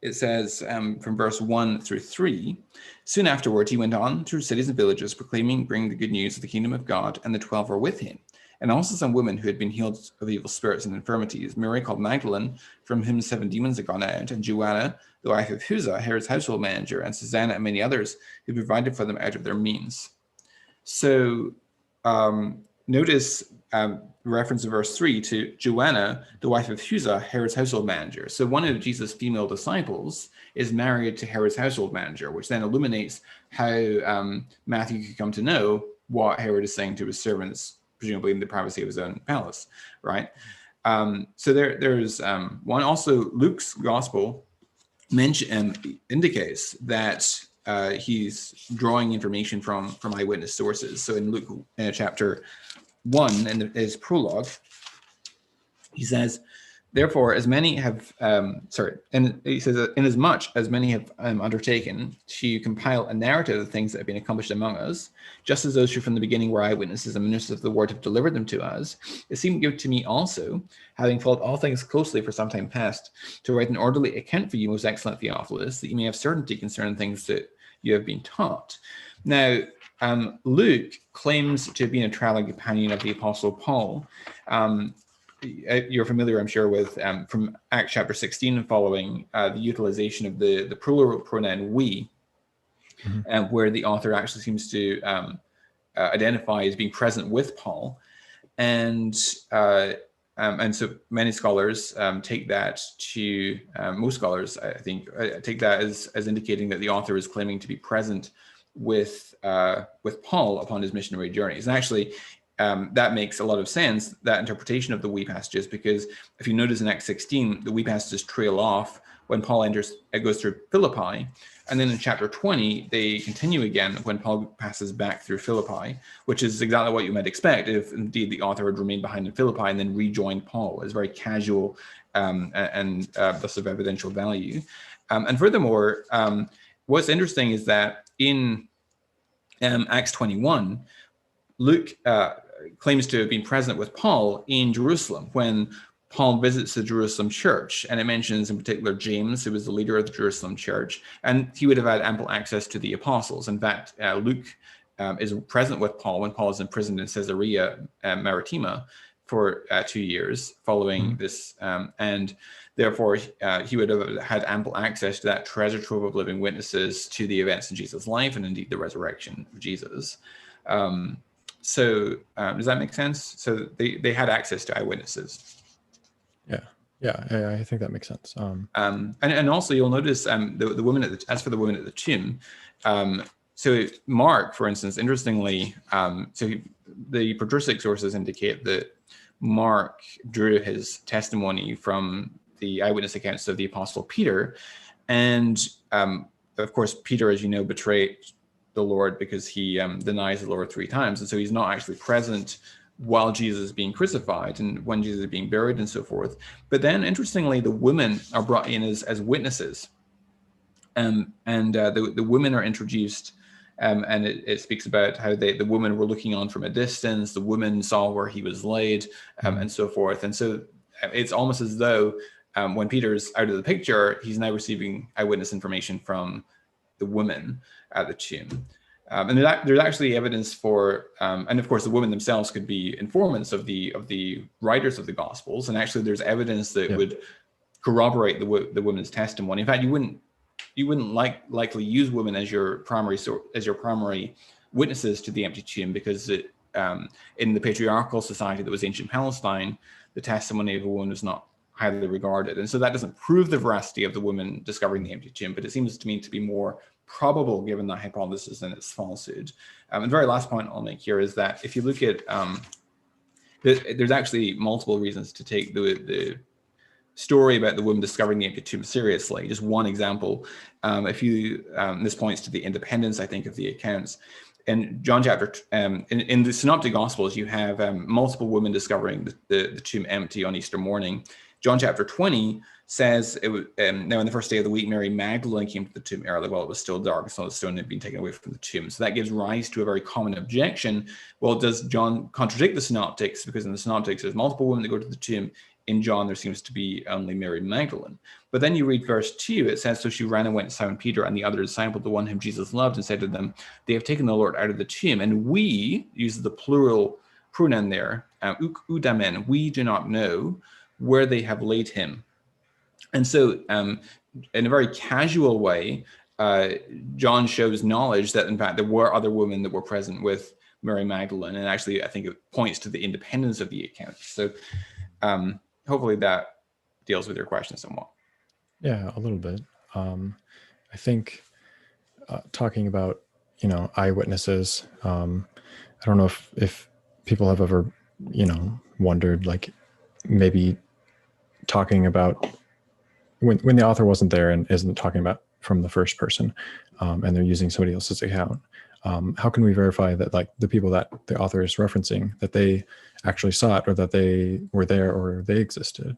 it says from verse 1 through 3, soon afterward he went on through cities and villages, proclaiming, bringing the good news of the kingdom of God, and the 12 were with him. And also some women who had been healed of evil spirits and infirmities, Mary called Magdalene, from whom 7 demons had gone out, and Joanna, the wife of Chuza, Herod's household manager, and Susanna, and many others who provided for them out of their means. So notice reference in verse 3 to Joanna, the wife of Chuza, Herod's household manager. So one of Jesus' female disciples is married to Herod's household manager, which then illuminates how Matthew could come to know what Herod is saying to his servants, presumably in the privacy of his own palace, right? So there's one. Also, Luke's gospel indicates that he's drawing information from eyewitness sources. So in Luke chapter 1, in his prologue, he says, Therefore, as many have, and he says, inasmuch as many have undertaken to compile a narrative of things that have been accomplished among us, just as those who from the beginning were eyewitnesses and ministers of the word have delivered them to us, it seemed good to me also, having followed all things closely for some time past, to write an orderly account for you, most excellent Theophilus, that you may have certainty concerning things that you have been taught. Now, Luke claims to have been a traveling companion of the Apostle Paul. You're familiar, I'm sure, with from Acts chapter 16 and following the utilization of the plural pronoun we, where the author actually seems to identify as being present with Paul. And so many scholars take that to, most scholars, I think, take that as indicating that the author is claiming to be present with Paul upon his missionary journeys. And actually, that makes a lot of sense, that interpretation of the we passages, because if you notice in Acts 16, the we passages trail off when Paul goes through Philippi. And then in chapter 20, they continue again when Paul passes back through Philippi, which is exactly what you might expect if indeed the author had remained behind in Philippi and then rejoined Paul. It's very casual and thus of evidential value. And furthermore, what's interesting is that in Acts 21, Luke claims to have been present with Paul in Jerusalem when Paul visits the Jerusalem church, and it mentions in particular James, who was the leader of the Jerusalem church, and he would have had ample access to the apostles. In fact, Luke is present with Paul when Paul is imprisoned in Caesarea Maritima for 2 years following this, and therefore he would have had ample access to that treasure trove of living witnesses to the events in Jesus' life and indeed the resurrection of Jesus. So does that make sense? So they had access to eyewitnesses. Yeah, I think that makes sense. And also you'll notice the women as for the women at the tomb. So Mark, for instance, interestingly, the patristic sources indicate that Mark drew his testimony from the eyewitness accounts of the Apostle Peter, and of course Peter, as you know, betrayed the Lord because he denies the Lord 3 times, and so he's not actually present while Jesus is being crucified and when Jesus is being buried and so forth. But then, interestingly, the women are brought in as witnesses, and the women are introduced, and it speaks about how the women were looking on from a distance. The women saw where he was laid, and so forth. And so it's almost as though when Peter's out of the picture, he's now receiving eyewitness information from the women at the tomb. And there's actually evidence for, and of course the women themselves could be informants of the writers of the Gospels, and actually there's evidence that would corroborate the women's testimony. In fact, you wouldn't likely use women as your primary witnesses to the empty tomb, because in the patriarchal society that was ancient Palestine, the testimony of a woman was not highly regarded, and so that doesn't prove the veracity of the woman discovering the empty tomb, but it seems to me to be more probable given that hypothesis and its falsehood. And the very last point I'll make here is that if you look at, there's actually multiple reasons to take the story about the woman discovering the empty tomb seriously. Just one example, this points to the independence, I think, of the accounts. In John chapter, in the Synoptic Gospels, you have multiple women discovering the tomb empty on Easter morning. John chapter 20 says, now on the first day of the week, Mary Magdalene came to the tomb early while it was still dark, so the stone had been taken away from the tomb. So that gives rise to a very common objection. Well, does John contradict the Synoptics? Because in the Synoptics, there's multiple women that go to the tomb. In John, there seems to be only Mary Magdalene. But then you read verse 2, it says, so she ran and went to Simon Peter and the other disciple, the one whom Jesus loved, and said to them, they have taken the Lord out of the tomb. And we, uses the plural pronoun there, udamen, we do not know where they have laid him. And so in a very casual way, John shows knowledge that in fact there were other women that were present with Mary Magdalene. And actually, I think it points to the independence of the account. So hopefully that deals with your question somewhat. Yeah, a little bit. I think talking about, eyewitnesses, I don't know if people have ever, wondered, like maybe talking about when the author wasn't there and isn't talking about from the first person, and they're using somebody else's account. How can we verify that, like, the people that the author is referencing, that they actually saw it, or that they were there, or they existed?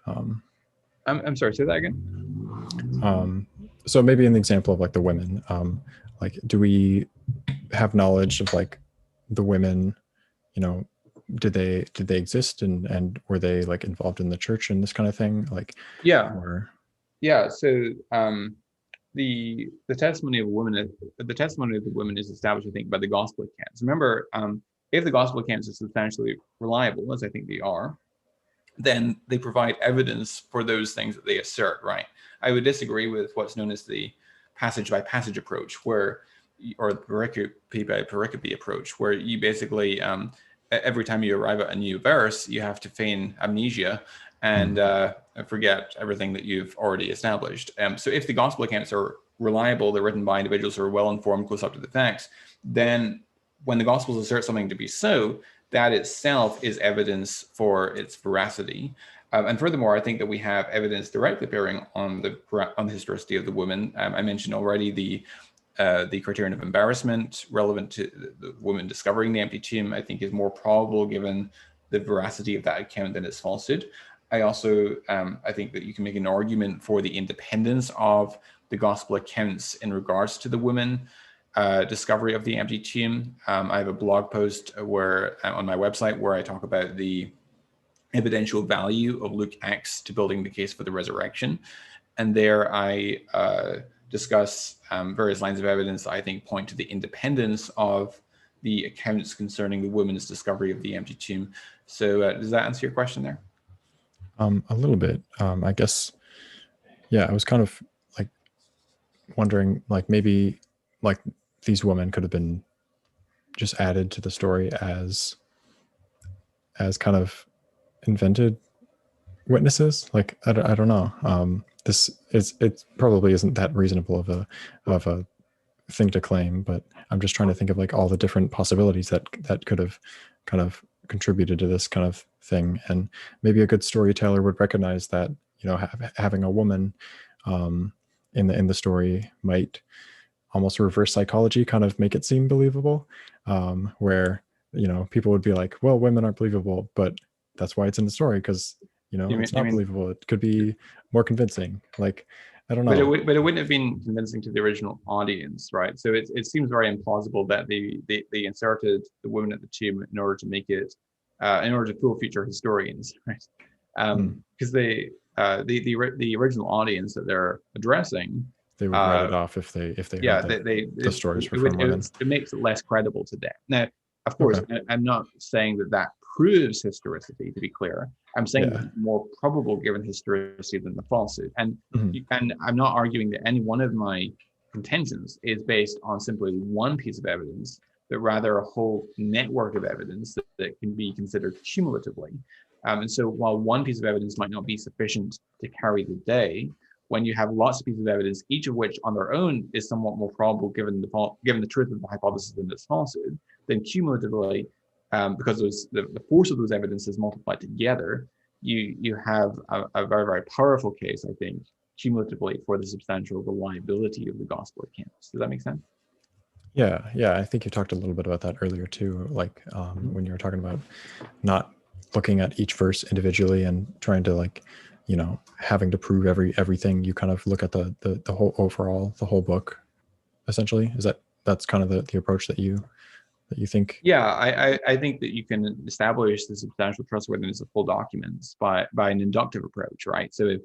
I'm sorry, say that again. So maybe in the example of like the women, like, do we have knowledge of like the women, you know, did they exist, and were they like involved in the church and this kind of thing? Like, Yeah. or Yeah. So the testimony of women, the testimony of the women is established, I think, by the gospel accounts. Remember, if the gospel accounts are substantially reliable, as I think they are, then they provide evidence for those things that they assert, right? I would disagree with what's known as the passage by passage approach, or the pericope by pericope approach, where you basically, every time you arrive at a new verse, you have to feign amnesia and forget everything that you've already established. So if the gospel accounts are reliable, they're written by individuals who are well informed, close up to the facts, then when the gospels assert something to be so, that itself is evidence for its veracity. And furthermore, I think that we have evidence directly bearing on the historicity of the woman. I mentioned already the criterion of embarrassment relevant to the woman discovering the empty tomb, I think, is more probable given the veracity of that account than its falsehood. I also I think that you can make an argument for the independence of the gospel accounts in regards to the woman discovery of the empty tomb. I have a blog post where on my website where I talk about the evidential value of Luke Acts to building the case for the resurrection. And there I discuss various lines of evidence I think point to the independence of the accounts concerning the woman's discovery of the empty tomb. So does that answer your question there? A little bit. I guess, yeah, I was kind of like wondering, like, maybe like these women could have been just added to the story as kind of invented witnesses. Like, I don't know. It probably isn't that reasonable of a thing to claim, but I'm just trying to think of like all the different possibilities that could have kind of contributed to this kind of thing. And maybe a good storyteller would recognize that, you know, having a woman in the story might almost reverse psychology, kind of make it seem believable, where, you know, people would be like, well, women aren't believable, but that's why it's in the story, because, you know, it's not believable. It could be more convincing. Like, I don't know. But it wouldn't have been convincing to the original audience, right? So it seems very implausible that they inserted the women at the tomb in order to make it, in order to fool future historians, right? Because the original audience that they're addressing, they would write it off if they heard the stories were from women. It makes it less credible to them. Now, of course, I'm not saying that proves historicity, to be clear. I'm saying that it's more probable given historicity than the falsehood. And and I'm not arguing that any one of my contentions is based on simply one piece of evidence, but rather a whole network of evidence that can be considered cumulatively. And so while one piece of evidence might not be sufficient to carry the day, when you have lots of pieces of evidence, each of which on their own is somewhat more probable given the truth of the hypothesis than its falsehood, then cumulatively, because the force of those evidences multiplied together, you have a very, very powerful case, I think, cumulatively for the substantial reliability of the gospel accounts. Does that make sense? Yeah, I think you talked a little bit about that earlier too, like when you were talking about not looking at each verse individually and trying to, like, you know, having to prove everything. You kind of look at the whole overall, the whole book, essentially. That's kind of the approach that you think? Yeah, I think that you can establish the substantial trustworthiness of full documents by an inductive approach, right? So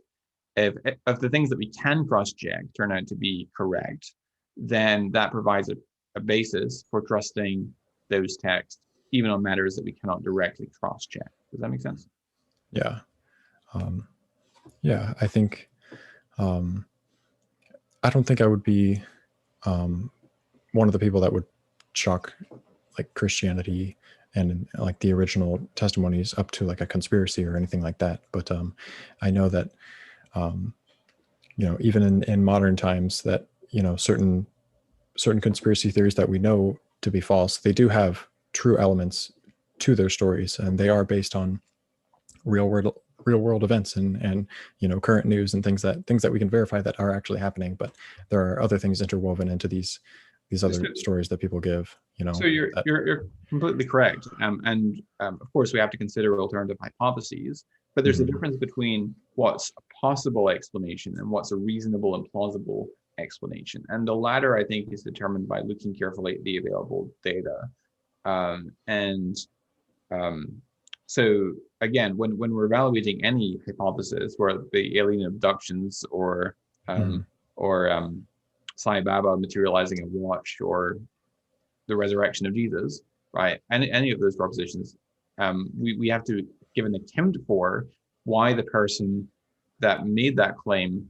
if the things that we can cross-check turn out to be correct, then that provides a basis for trusting those texts, even on matters that we cannot directly cross-check. Does that make sense? Yeah. I think I don't think I would be one of the people that would chalk like Christianity and like the original testimonies up to like a conspiracy or anything like that. But I know that, you know, even in modern times, that, you know, certain conspiracy theories that we know to be false, they do have true elements to their stories, and they are based on real world events and you know, current news and things that we can verify that are actually happening. But there are other things interwoven into these other stories that people give, you know. So you're completely correct. And of course we have to consider alternative hypotheses. But there's a difference between what's a possible explanation and what's a reasonable and plausible explanation. And the latter, I think, is determined by looking carefully at the available data. And so again, when we're evaluating any hypothesis, whether the alien abductions or Sai Baba materializing a watch or the resurrection of Jesus, right? Any of those propositions, we have to give an account for why the person that made that claim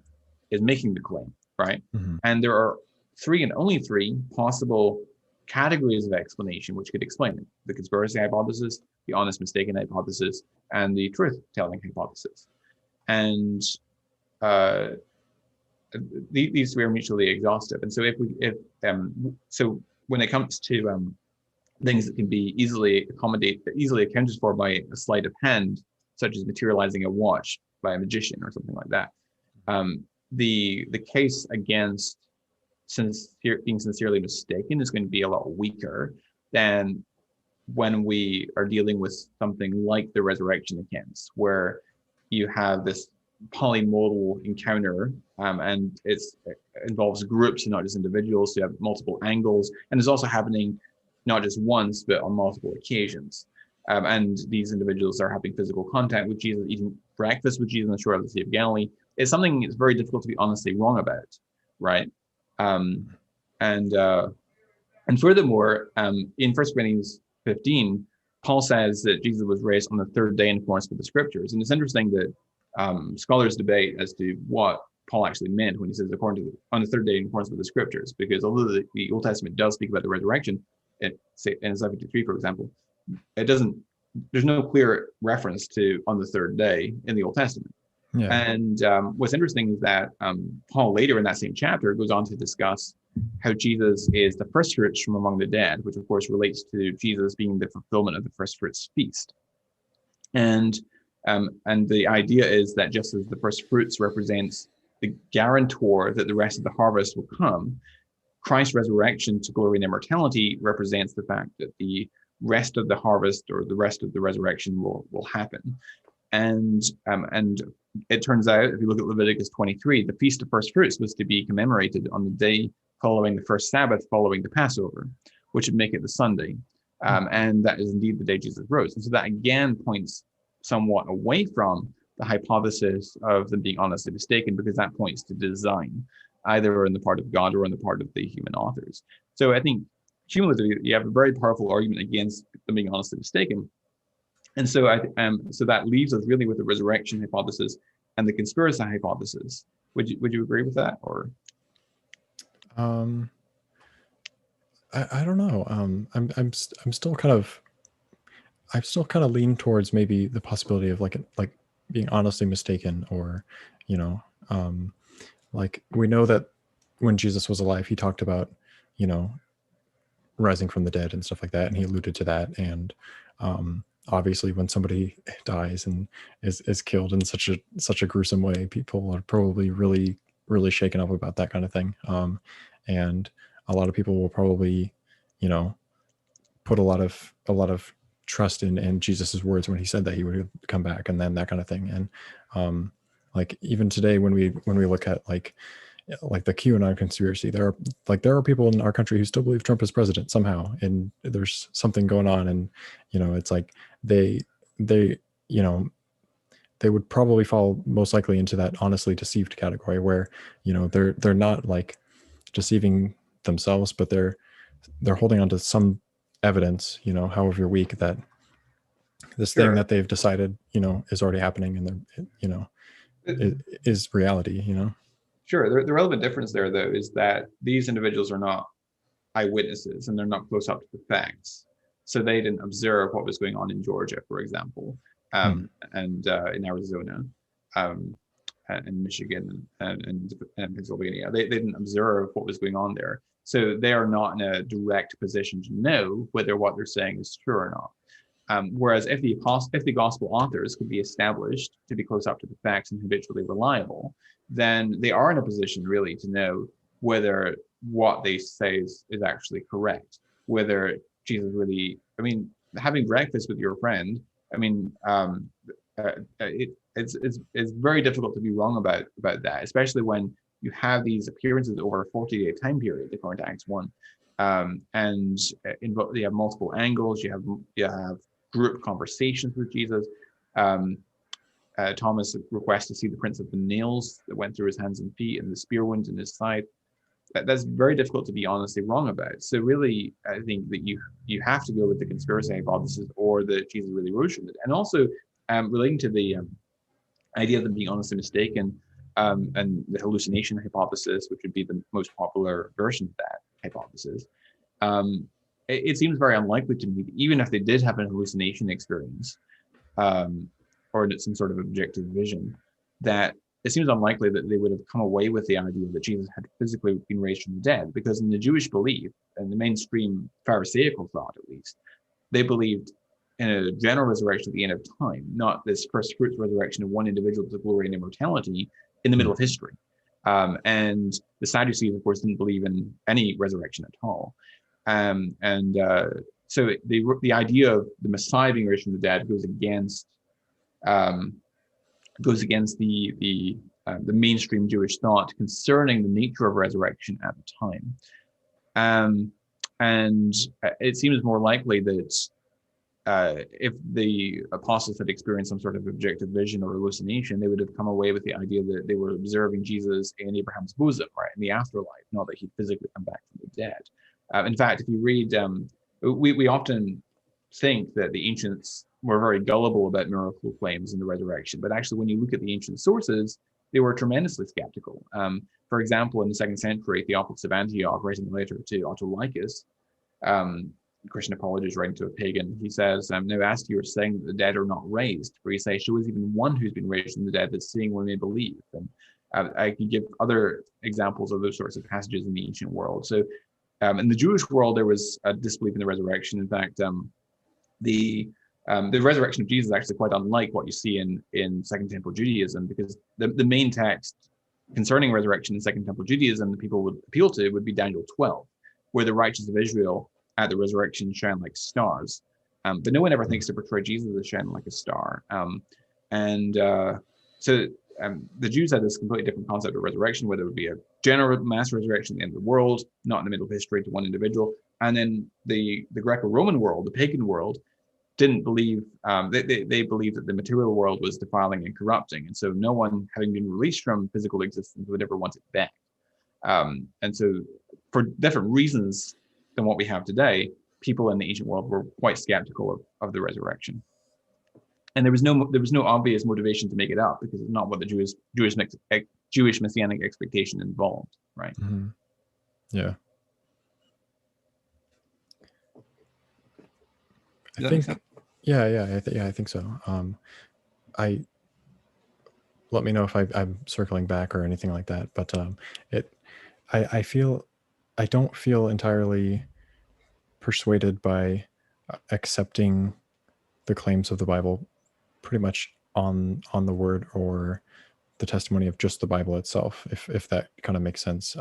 is making the claim, right? And there are three and only three possible categories of explanation which could explain it: the conspiracy hypothesis, the honest mistaken hypothesis, and the truth-telling hypothesis. And these three are mutually exhaustive. And so so when it comes to things that can be easily accounted for by a sleight of hand, such as materializing a watch by a magician or something like that, the case against being sincerely mistaken is going to be a lot weaker than when we are dealing with something like the resurrection accounts, where you have this polymodal encounter, and it involves groups and not just individuals. So you have multiple angles, and it's also happening not just once, but on multiple occasions. And these individuals are having physical contact with Jesus, eating breakfast with Jesus on the shore of the Sea of Galilee. It's something that's very difficult to be honestly wrong about, right? And furthermore, in 1 Corinthians 15, Paul says that Jesus was raised on the third day in accordance with the scriptures. And it's interesting that scholars debate as to what Paul actually meant when he says on the third day in accordance with the scriptures, because although the Old Testament does speak about the resurrection, in Isaiah 53, for example, there's no clear reference to on the third day in the Old Testament. Yeah. And what's interesting is that Paul later in that same chapter goes on to discuss how Jesus is the first fruits from among the dead, which of course relates to Jesus being the fulfillment of the first fruits feast. And the idea is that just as the first fruits represents the guarantor that the rest of the harvest will come, Christ's resurrection to glory and immortality represents the fact that the rest of the harvest or the rest of the resurrection will happen. And it turns out, if you look at Leviticus 23, the Feast of First Fruits was to be commemorated on the day following the first Sabbath, following the Passover, which would make it the Sunday. And that is indeed the day Jesus rose. And so that again points somewhat away from the hypothesis of them being honestly mistaken, because that points to design, either on the part of God or on the part of the human authors. So I think cumulatively, you have a very powerful argument against them being honestly mistaken. And so so that leaves us really with the resurrection hypothesis and the conspiracy hypothesis. Would you agree with that, or? I don't know. I'm still kind of lean towards maybe the possibility of like being honestly mistaken, or like we know that when Jesus was alive, he talked about rising from the dead and stuff like that, and he alluded to that. And obviously when somebody dies and is killed in such a gruesome way, people are probably really, really shaken up about that kind of thing. And a lot of people will probably, put a lot of trust in Jesus's words when he said that he would come back, and then that kind of thing. And like even today, when we look at like the QAnon conspiracy, there are people in our country who still believe Trump is president somehow, and there's something going on. And it's like they would probably fall most likely into that honestly deceived category, where they're not like deceiving themselves, but they're holding on to some evidence, however weak, that this thing that they've decided is already happening, and they're is reality. Sure. The relevant difference there, though, is that these individuals are not eyewitnesses, and they're not close up to the facts. So they didn't observe what was going on in Georgia, for example, and in Arizona, and Michigan, and Pennsylvania. They didn't observe what was going on there. So they are not in a direct position to know whether what they're saying is true or not. Whereas if the gospel authors could be established to be close up to the facts and habitually reliable, then they are in a position really to know whether what they say is actually correct, whether Jesus really, having breakfast with your friend, it's very difficult to be wrong about that, especially when you have these appearances over a 40-day time period, according to Acts 1. And you have multiple angles, you have group conversations with Jesus. Thomas requests to see the prints of the nails that went through his hands and feet and the spear wounds in his side. That's very difficult to be honestly wrong about. So really, I think that you have to go with the conspiracy hypothesis, or that Jesus really rose from it. And also relating to the idea of them being honestly mistaken, and the hallucination hypothesis, which would be the most popular version of that hypothesis, it seems very unlikely to me that even if they did have an hallucination experience, or some sort of objective vision, that it seems unlikely that they would have come away with the idea that Jesus had physically been raised from the dead, because in the Jewish belief, and the mainstream Pharisaical thought at least, they believed in a general resurrection at the end of time, not this first fruits resurrection of one individual to glory and immortality in the middle of history. And the Sadducees, of course, didn't believe in any resurrection at all. So the idea of the Messiah being raised from the dead goes against the mainstream Jewish thought concerning the nature of resurrection at the time. And it seems more likely that if the apostles had experienced some sort of objective vision or hallucination, they would have come away with the idea that they were observing Jesus in Abraham's bosom, right, in the afterlife, not that he'd physically come back from the dead. In fact, if you read, we often think that the ancients were very gullible about miracle claims in the resurrection, but actually when you look at the ancient sources, they were tremendously skeptical. For example, in the 2nd century, Theophilus of Antioch, writing a letter to Autolycus, Christian apologist writing to a pagan, he says, now as to your saying that the dead are not raised, for you say, show us even one who's been raised from the dead, that seeing we may believe. And I can give other examples of those sorts of passages in the ancient world. So in the Jewish world, there was a disbelief in the resurrection. In fact, the resurrection of Jesus is actually quite unlike what you see in Second Temple Judaism, because the main text concerning resurrection in Second Temple Judaism that people would appeal to would be Daniel 12, where the righteous of Israel at the resurrection shine like stars. But no one ever thinks to portray Jesus as shining like a star. So the Jews had this completely different concept of resurrection, whether it would be a general mass resurrection at the end of the world, not in the middle of history to one individual. And then the Greco-Roman world, the pagan world, didn't believe, they believed that the material world was defiling and corrupting. And so no one, having been released from physical existence, would ever want it back. And so for different reasons than what we have today, people in the ancient world were quite skeptical of the resurrection. And there was no obvious motivation to make it up, because it's not what the Jewish messianic expectation involved, right? Mm-hmm. Yeah. I think, I think so. Let me know if I'm circling back or anything like that. But I don't feel entirely persuaded by accepting the claims of the Bible pretty much on the word or the testimony of just the Bible itself, if that kind of makes sense.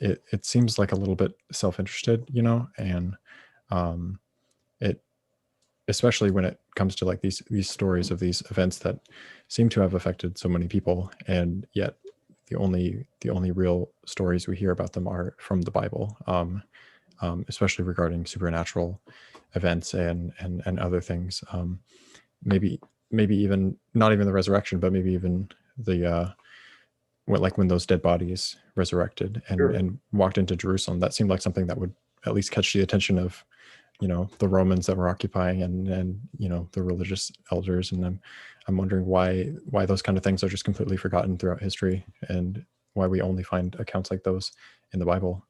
It seems like a little bit self-interested, and it, especially when it comes to like these stories of these events that seem to have affected so many people, and yet the only real stories we hear about them are from the Bible, especially regarding supernatural events and other things. Maybe even not even the resurrection, but maybe even the when those dead bodies resurrected and walked into Jerusalem. That seemed like something that would at least catch the attention of the Romans that were occupying and the religious elders. And I'm wondering why those kind of things are just completely forgotten throughout history, and why we only find accounts like those in the Bible.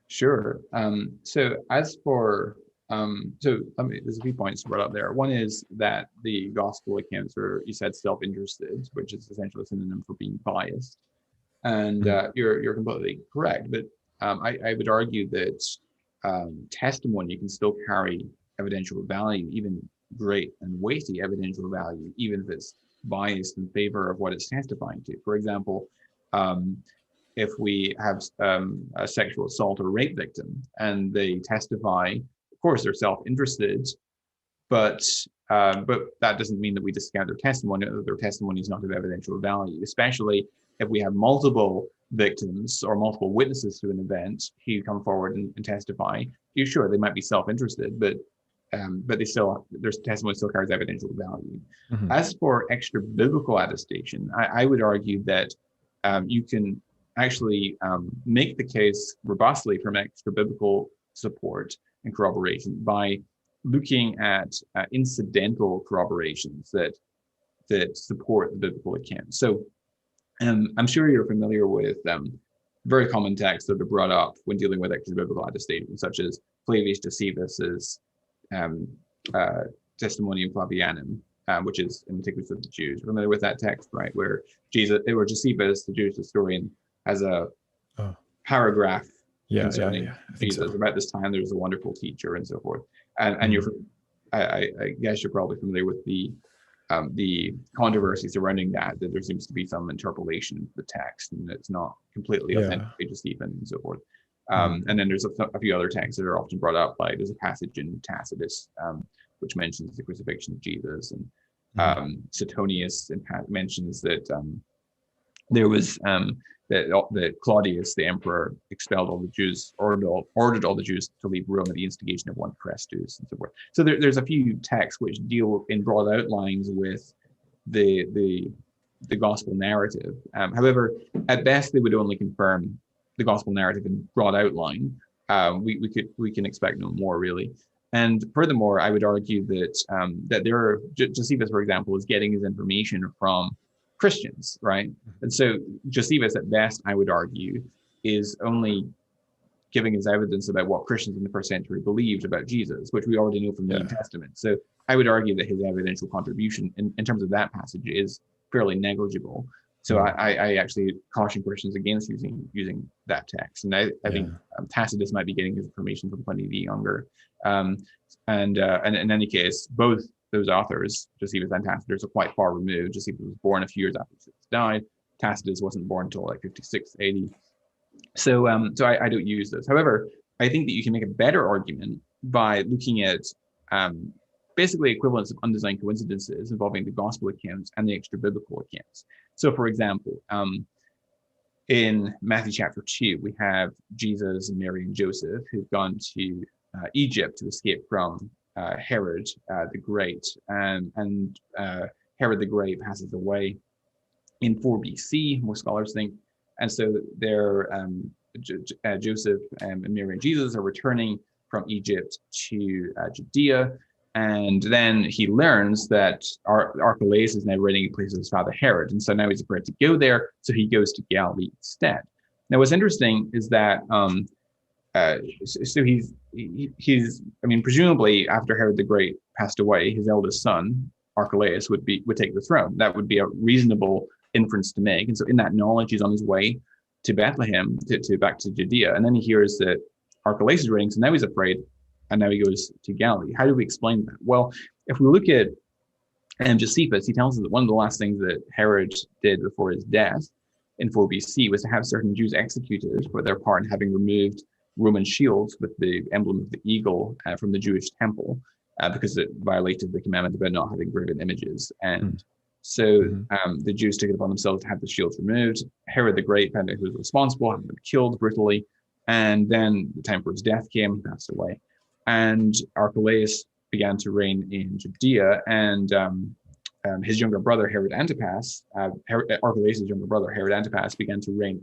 Sure. So as for there's a few points brought up there. One is that the gospel accounts are, you said, self-interested, which is essentially a synonym for being biased. And you're completely correct. But I would argue that testimony can still carry evidential value, even great and weighty evidential value, even if it's biased in favor of what it's testifying to. For example, if we have a sexual assault or rape victim and they testify, of course they're self-interested, but but that doesn't mean that we discount their testimony, or their testimony is not of evidential value, especially if we have multiple victims or multiple witnesses to an event who come forward and testify. You're sure they might be self-interested, but their testimony still carries evidential value. Mhm. As for extra biblical attestation, I would argue that you can actually make the case robustly from extra biblical support and corroboration by looking at incidental corroborations that support the biblical account. So I'm sure you're familiar with very common texts that are brought up when dealing with extra biblical attestation, such as Flavius Josephus's Testimonium Flavianum, which is in Antiquities of the Jews. Familiar with that text, right? Where Josephus, the Jewish historian, has a paragraph concerning Jesus. About this time, there was a wonderful teacher, and so forth. And I guess you're probably familiar with the controversy surrounding that there seems to be some interpolation of the text, and it's not completely authentic to Stephen, and so forth. And then there's a few other texts that are often brought up, like there's a passage in Tacitus which mentions the crucifixion of Jesus, and Suetonius mentions that there was that Claudius, the emperor, expelled all the Jews, ordered all the Jews to leave Rome at the instigation of one Chrestus, and so forth. So there's a few texts which deal in broad outlines with the gospel narrative. However, at best, they would only confirm the gospel narrative in broad outline. We can expect no more, really. And furthermore, I would argue that Josephus, for example, is getting his information from Christians, right? And so Josephus, at best, I would argue, is only giving us evidence about what Christians in the first century believed about Jesus, which we already know from the New Testament. So I would argue that his evidential contribution in terms of that passage is fairly negligible. So I actually caution Christians against using that text. And I think Tacitus might be getting his information from Pliny the Younger. And in any case, both those authors, Josephus and Tacitus, are quite far removed. Josephus was born a few years after Josephus died. Tacitus wasn't born until like 56 AD. So I don't use those. However, I think that you can make a better argument by looking at basically equivalents of undesigned coincidences involving the gospel accounts and the extra biblical accounts. So, for example, in Matthew chapter 2, we have Jesus and Mary and Joseph who've gone to Egypt to escape from Herod the Great, and Herod the Great passes away in 4 BC, most scholars think, and so they're Joseph and Mary and Jesus are returning from Egypt to Judea, and then he learns that Archelaus is now reigning in place of his father Herod, and so now he's afraid to go there, so he goes to Galilee instead. Now, what's interesting is that so he's presumably after Herod the Great passed away, his eldest son Archelaus would take the throne. That would be a reasonable inference to make, and so in that knowledge, he's on his way to Bethlehem, back to Judea, and then he hears that Archelaus is reigning, so now he's afraid, and now he goes to Galilee. How do we explain that? Well, if we look at Josephus, he tells us that one of the last things that Herod did before his death in 4 BC was to have certain Jews executed for their part in having removed Roman shields with the emblem of the eagle from the Jewish temple, because it violated the commandment about not having graven images. And so the Jews took it upon themselves to have the shields removed. Herod the Great found out who was responsible, had them killed brutally, and then the time for his death came, he passed away. And Archelaus began to reign in Judea, and his younger brother Herod Antipas, Archelaus' younger brother Herod Antipas, began to reign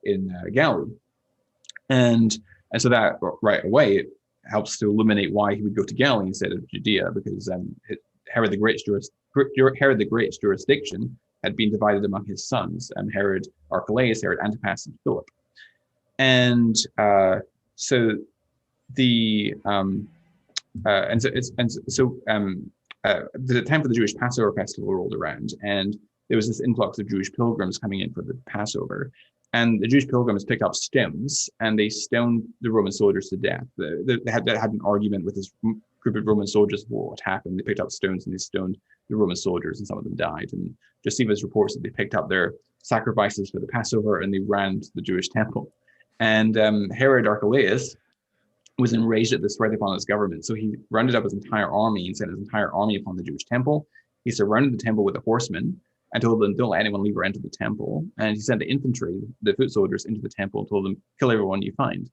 in Galilee, and so that right away it helps to illuminate why he would go to Galilee instead of Judea, because Herod the Great's jurisdiction had been divided among his sons, Herod Archelaus, Herod Antipas, and Philip, and so the the time for the Jewish Passover festival rolled around, and there was this influx of Jewish pilgrims coming in for the Passover, and the Jewish pilgrims picked up stones and they stoned the Roman soldiers to death. They had an argument with this group of Roman soldiers about what happened. They picked up stones and they stoned the Roman soldiers, and some of them died. And Josephus reports that they picked up their sacrifices for the Passover and they ran to the Jewish temple. And Herod Archelaus was enraged at this threat upon his government. So he rounded up his entire army and sent his entire army upon the Jewish temple. He surrounded the temple with the horsemen and told them, don't let anyone leave or enter the temple. And he sent the infantry, the foot soldiers, into the temple and told them, kill everyone you find.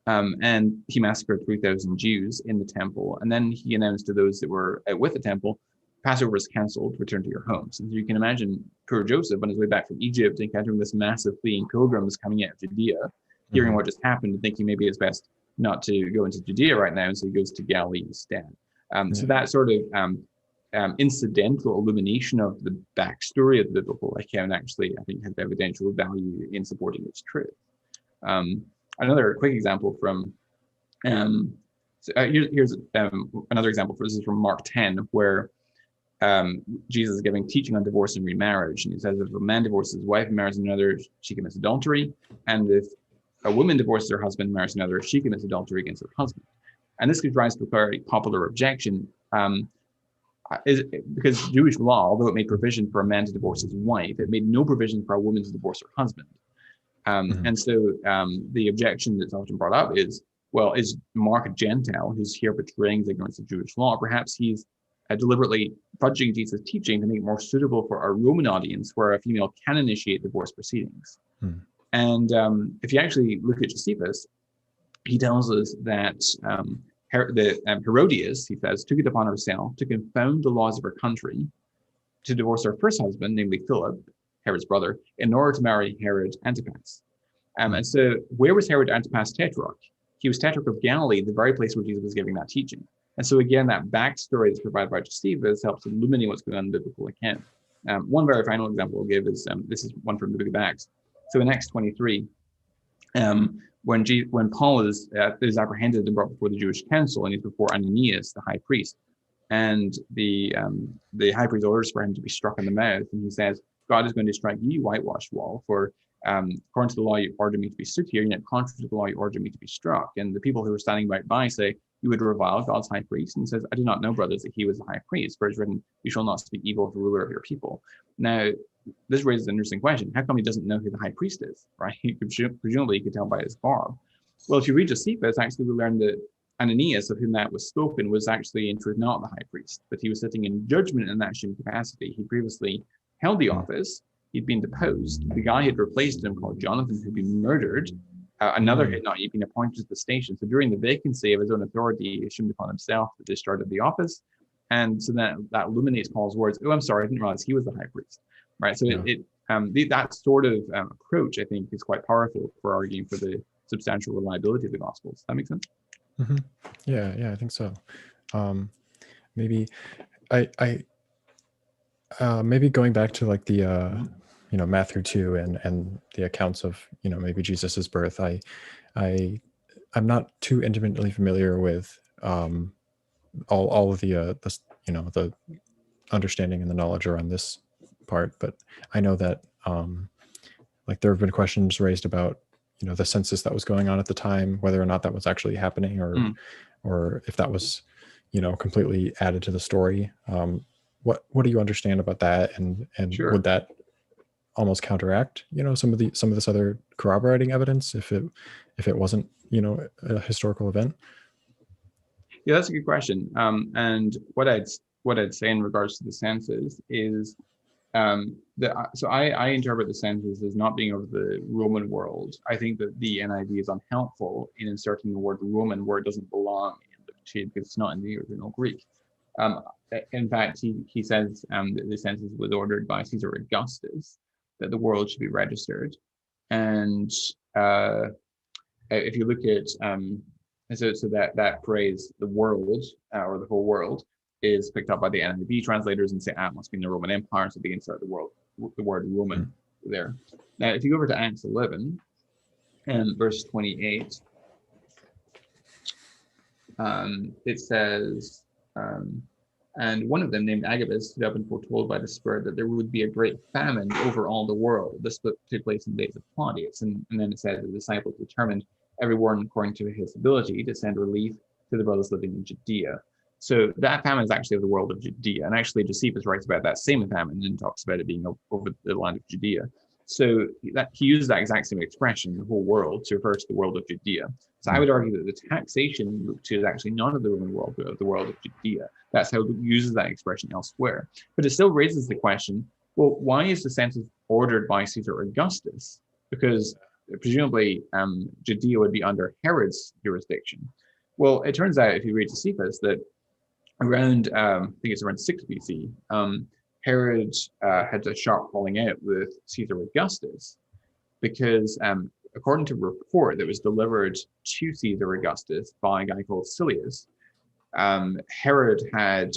And he massacred 3,000 Jews in the temple. And then he announced to those that were out with the temple, Passover is cancelled, return to your homes. And so you can imagine poor Joseph on his way back from Egypt, encountering this massive fleeing pilgrims coming out of Judea, hearing what just happened and thinking maybe it's best not to go into Judea right now. And so he goes to Galilee instead. So that sort of incidental illumination of the backstory of the biblical account actually, I think, has evidential value in supporting its truth. Another quick example from, here's another example. This is from Mark 10, where Jesus is giving teaching on divorce and remarriage. And he says, if a man divorces his wife and marries another, she commits adultery. And if a woman divorces her husband and marries another, she commits adultery against her husband. And this gives rise to a very popular objection, because Jewish law, although it made provision for a man to divorce his wife, it made no provision for a woman to divorce her husband. And so the objection that's often brought up is, well, is Mark a Gentile who's here betraying his ignorance of Jewish law? Perhaps he's deliberately fudging Jesus' teaching to make it more suitable for our Roman audience, where a female can initiate divorce proceedings. And if you actually look at Josephus, he tells us that Herodias, he says, took it upon herself to confound the laws of her country, to divorce her first husband, namely Philip, Herod's brother, in order to marry Herod Antipas. And so where was Herod Antipas tetrarch? He was tetrarch of Galilee, the very place where Jesus was giving that teaching. And so again, that backstory that's provided by Josephus helps illuminate what's going on in the biblical account. One very final example I'll give is, this is one from the book of Acts. So in Acts 23, when Paul is apprehended and brought before the Jewish council, and he's before Ananias, the high priest, and the high priest orders for him to be struck in the mouth, and he says, God is going to strike you, whitewashed wall, for according to the law you ordered me to be stood here, and yet contrary to the law you ordered me to be struck. And the people who were standing right by say, you would revile God's high priest. And he says, I do not know, brothers, that he was the high priest, for it's written, you shall not speak evil of the ruler of your people. Now, this raises an interesting question. How come he doesn't know who the high priest is, right? Presumably he could tell by his garb. Well, if you read Josephus, actually we learn that Ananias, of whom that was spoken, was actually in truth not the high priest, but he was sitting in judgment in that same capacity. He previously held the office. He'd been deposed. The guy had replaced him, called Jonathan, who'd been murdered. Another had not yet been appointed to the station. So during the vacancy of his own authority, he assumed upon himself the discharge of the office. And so that illuminates Paul's words. Oh, I'm sorry, I didn't realize he was the high priest. Right. So that sort of approach, I think, is quite powerful for arguing for the substantial reliability of the Gospels. Does that make sense? Yeah, I think so. Maybe maybe going back to like the Matthew 2 and the accounts of maybe Jesus's birth. I'm not too intimately familiar with all of the understanding and the knowledge around this part, but I know that like there have been questions raised about the census that was going on at the time, whether or not that was actually happening, or if that was completely added to the story. What do you understand about that, and Sure. Would that almost counteract some of this other corroborating evidence if it wasn't a historical event? Yeah, that's a good question. And what I'd say in regards to the census is so I interpret the census as not being of the Roman world. I think that the NIV is unhelpful in inserting the word Roman where it doesn't belong in the because it's not in the original Greek. In fact, he says that the census was ordered by Caesar Augustus, that the world should be registered. And if you look at so that phrase, the world or the whole world, is picked up by the NIV translators and say, it must be in the Roman Empire, so they insert the word Roman there. Now, if you go over to Acts 11 and verse 28, it says, and one of them, named Agabus, stood up and foretold by the Spirit that there would be a great famine over all the world. This took place in the days of Claudius. And then it said the disciples determined, everyone according to his ability, to send relief to the brothers living in Judea. So that famine is actually of the world of Judea. And actually Josephus writes about that same famine and talks about it being over the land of Judea. So that he uses that exact same expression, the whole world, to refer to the world of Judea. So I would argue that the taxation Luke 2 is actually not of the Roman world, but of the world of Judea. That's how Luke uses that expression elsewhere. But it still raises the question, well, why is the census ordered by Caesar Augustus? Because presumably Judea would be under Herod's jurisdiction. Well, it turns out, if you read Josephus, that around, I think it's around 6 BC, Herod had a sharp falling out with Caesar Augustus because, according to a report that was delivered to Caesar Augustus by a guy called Silius, Herod had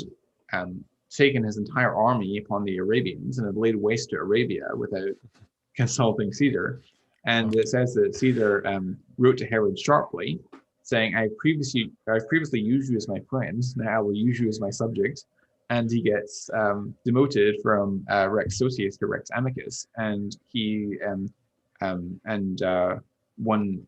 taken his entire army upon the Arabians and had laid waste to Arabia without consulting Caesar. And it says that Caesar wrote to Herod sharply, saying, I've previously used you as my friend, now I will use you as my subject. And he gets demoted from Rex Socius to Rex Amicus, and one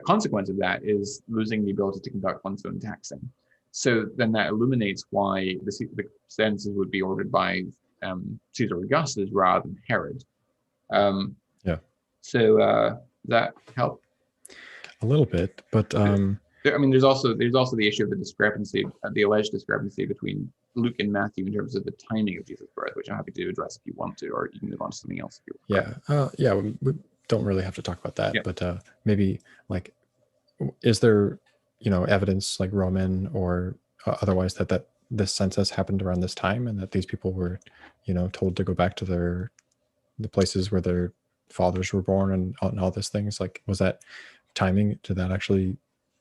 consequence of that is losing the ability to conduct one's own taxing. So then that illuminates why the census would be ordered by Caesar Augustus rather than Herod. Yeah. So that help? A little bit, but I mean, there's also the issue of the discrepancy, the alleged discrepancy between Luke and Matthew in terms of the timing of Jesus' birth, which I'm happy to address if you want to, or you can move on to something else. If yeah, we don't really have to talk about that, yeah. But maybe like, is there, evidence like Roman or otherwise that this census happened around this time and that these people were, told to go back to the places where their fathers were born and all these things? Like, was that timing? Did that actually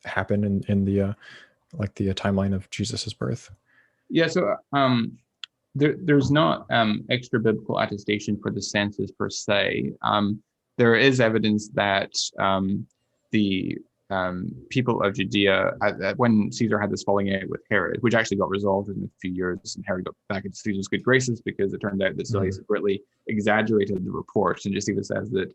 happen in the the timeline of Jesus's birth? Yeah, so there's not extra biblical attestation for the census per se. There is evidence that the people of Judea, when Caesar had this falling out with Herod, which actually got resolved in a few years, and Herod got back into Caesar's good graces because it turned out that Silius greatly exaggerated the report, and Josephus says that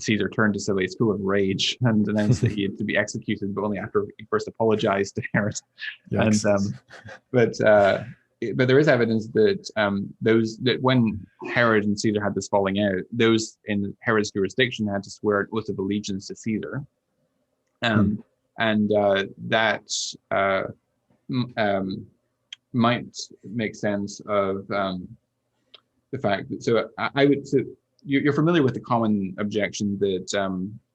Caesar turned to Silius full of rage and announced that he had to be executed, but only after he first apologized to Herod. Yikes. And but there is evidence that that when Herod and Caesar had this falling out, those in Herod's jurisdiction had to swear an oath of allegiance to Caesar, and that might make sense of the fact that. So I would. So you're familiar with the common objection that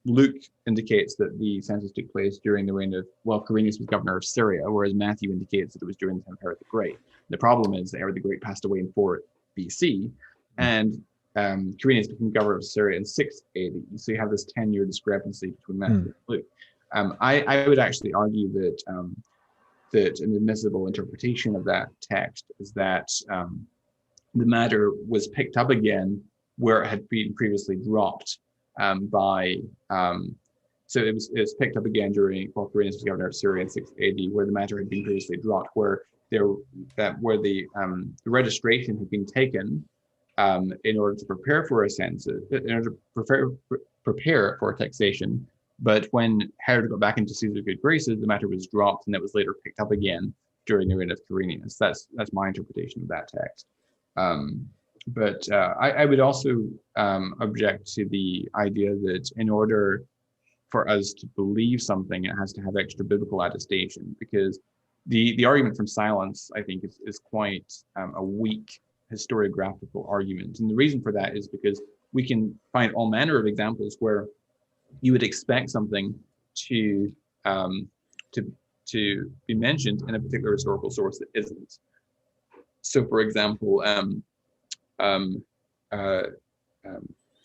Luke indicates that the census took place during the reign of, Quirinius was governor of Syria, whereas Matthew indicates that it was during the time of Herod the Great. The problem is that Herod the Great passed away in 4 BC, and Quirinius became governor of Syria in 6 AD. So you have this 10-year discrepancy between Matthew and Luke. I would actually argue that that an admissible interpretation of that text is that the matter was picked up again where it had been previously dropped so it was picked up again during Quirinius was governor of Syria in 6 AD, where the matter had been previously dropped, where the registration had been taken in order to prepare for a census, in order to prepare for taxation. But when Herod got back into Caesar's good graces, the matter was dropped, and it was later picked up again during the reign of Quirinius. That's my interpretation of that text. But I would also object to the idea that in order for us to believe something, it has to have extra biblical attestation, because the argument from silence, I think, is quite a weak historiographical argument. And the reason for that is because we can find all manner of examples where you would expect something to be mentioned in a particular historical source that isn't. So, for example,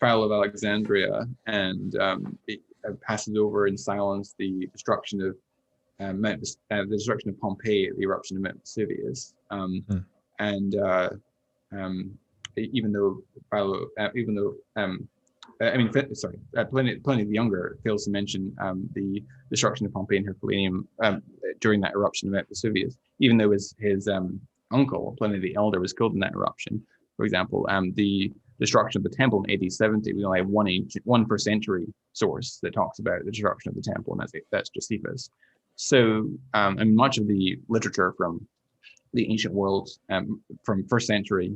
Philo of Alexandria and it passes over in silence the destruction of Pompeii, the eruption of Mount Vesuvius, and even though Philo, Pliny the Younger fails to mention the destruction of Pompeii and Herculaneum during that eruption of Mount Vesuvius, even though his uncle Pliny the Elder was killed in that eruption. For example, the destruction of the temple in AD 70, we only have one first century source that talks about the destruction of the temple, and that's Josephus. So, much of the literature from the ancient world, from first century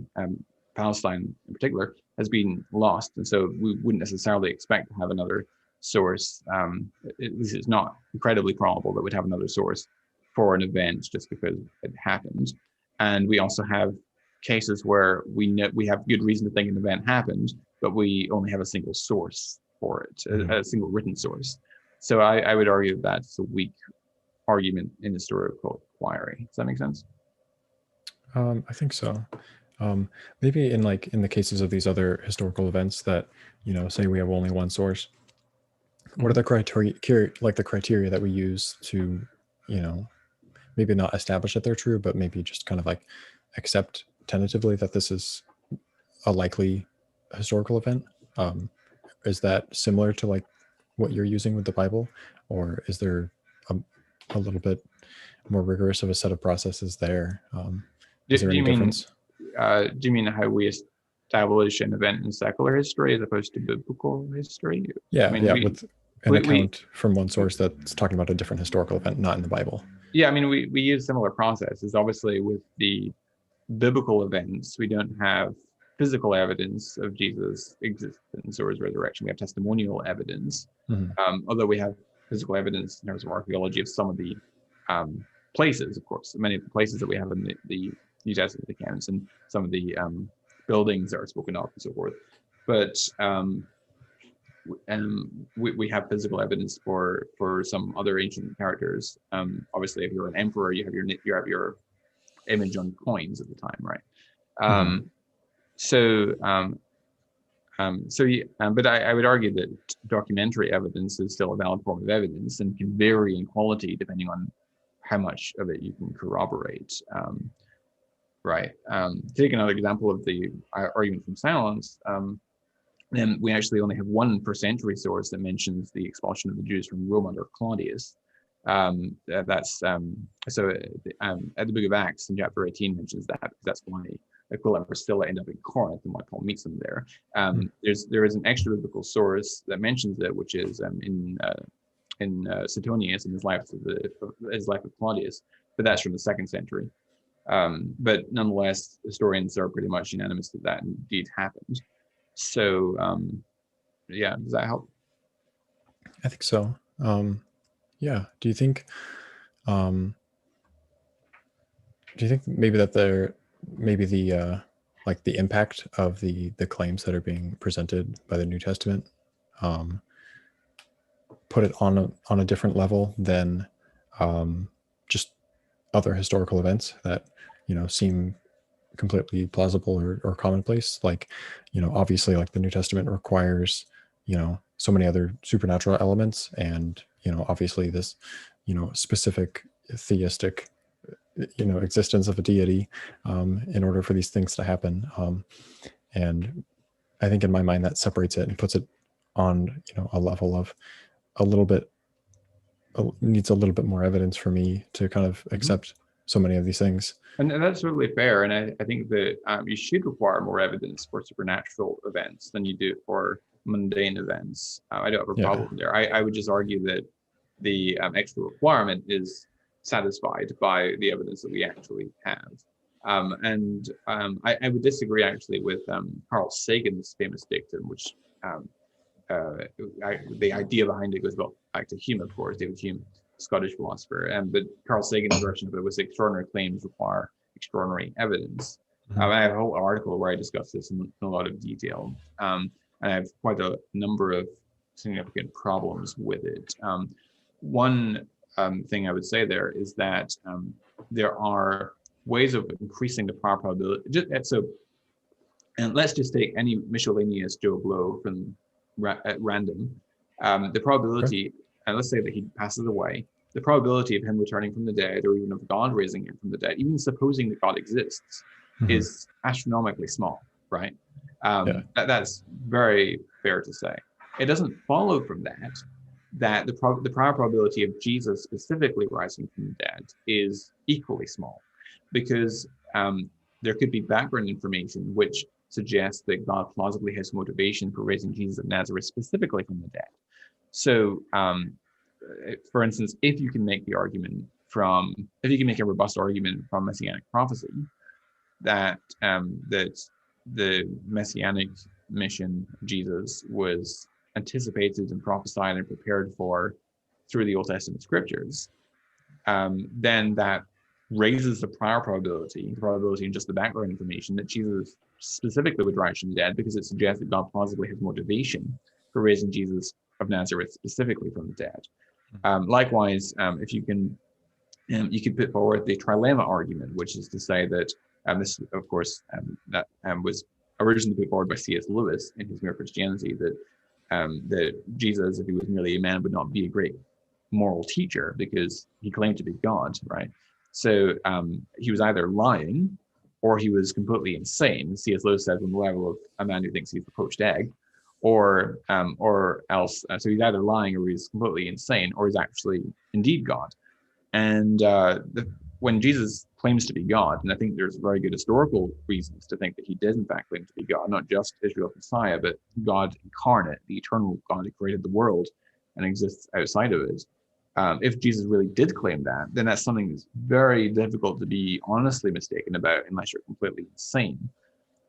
Palestine in particular, has been lost, and so we wouldn't necessarily expect to have another source. At least it's not incredibly probable that we'd have another source for an event just because it happened. And we also have cases where we know we have good reason to think an event happened, but we only have a single source for it, a single written source. So I would argue that that's a weak argument in historical inquiry. Does that make sense? I think so. Maybe in the cases of these other historical events that, say we have only one source, what are the criteria that we use to, maybe not establish that they're true, but maybe just kind of like accept tentatively that this is a likely historical event? Is that similar to like what you're using with the Bible, or is there a little bit more rigorous of a set of processes there? Is there any difference? Do you mean how we establish an event in secular history as opposed to biblical history? Yeah, with an account from one source that's talking about a different historical event, not in the Bible. Yeah, I mean, we use similar processes. Obviously, with the biblical events, we don't have physical evidence of Jesus' existence or his resurrection. We have testimonial evidence, although we have physical evidence in terms of archaeology of some of the places, of course, many of the places that we have in the New Testament accounts and some of the buildings that are spoken of and so forth. But we have physical evidence for some other ancient characters. Obviously, if you're an emperor, you have your image on coins at the time, right? But I would argue that documentary evidence is still a valid form of evidence and can vary in quality depending on how much of it you can corroborate. Right. Take another example of the argument from silence. Then we actually only have one per-century source that mentions the expulsion of the Jews from Rome under Claudius. So at the book of Acts in chapter 18 mentions that. That's why Aquila and Priscilla end up in Corinth and why Paul meets them there. There is an extra biblical source that mentions it, which is in Suetonius in his life of Claudius, but that's from the 2nd century. But nonetheless, historians are pretty much unanimous that indeed happened. So, does that help? I think so. Yeah. Do you think maybe that the impact of the claims that are being presented by the New Testament put it on a different level than just other historical events that seem completely plausible or commonplace? Like, obviously, like the New Testament requires so many other supernatural elements, and obviously this specific theistic existence of a deity in order for these things to happen. And I think in my mind that separates it and puts it on a level of needs a little bit more evidence for me to kind of accept so many of these things. And that's totally fair. And I think that you should require more evidence for supernatural events than you do for mundane events. I don't have a problem there. I would just argue that the extra requirement is satisfied by the evidence that we actually have. I would disagree actually with Carl Sagan's famous dictum, which the idea behind it goes back to Hume, of course, David Hume, Scottish philosopher. But Carl Sagan's version of it was extraordinary claims require extraordinary evidence. I have a whole article where I discuss this in a lot of detail. And I have quite a number of significant problems with it. One thing I would say there is that there are ways of increasing the prior probability. And let's just take any miscellaneous Joe Blow from at random. The probability, and let's say that he passes away, the probability of him returning from the dead, or even of God raising him from the dead, even supposing that God exists, is astronomically small, right? That's very fair to say. It doesn't follow from that the prior probability of Jesus specifically rising from the dead is equally small, because there could be background information which suggests that God plausibly has motivation for raising Jesus of Nazareth specifically from the dead. So, for instance, if you can make a robust argument from messianic prophecy that the messianic mission of Jesus was anticipated and prophesied and prepared for through the Old Testament scriptures, then that raises the prior probability in just the background information that Jesus specifically would rise from the dead, because it suggests that God plausibly has motivation for raising Jesus of Nazareth specifically from the dead. Likewise, if you can, you could put forward the trilemma argument, which is to say that this, of course, that was originally put forward by C.S. Lewis in his Mere Christianity, that Jesus, if he was merely a man, would not be a great moral teacher because he claimed to be God, right? So he was either lying or he was completely insane. C.S. Lewis says on the level of a man who thinks he's the poached egg, or else. So he's either lying or he's completely insane, or he's actually indeed God. And when Jesus claims to be God, and I think there's very good historical reasons to think that he did in fact claim to be God, not just Israel's Messiah, but God incarnate, the eternal God who created the world and exists outside of it. If Jesus really did claim that, then that's something that's very difficult to be honestly mistaken about unless you're completely insane.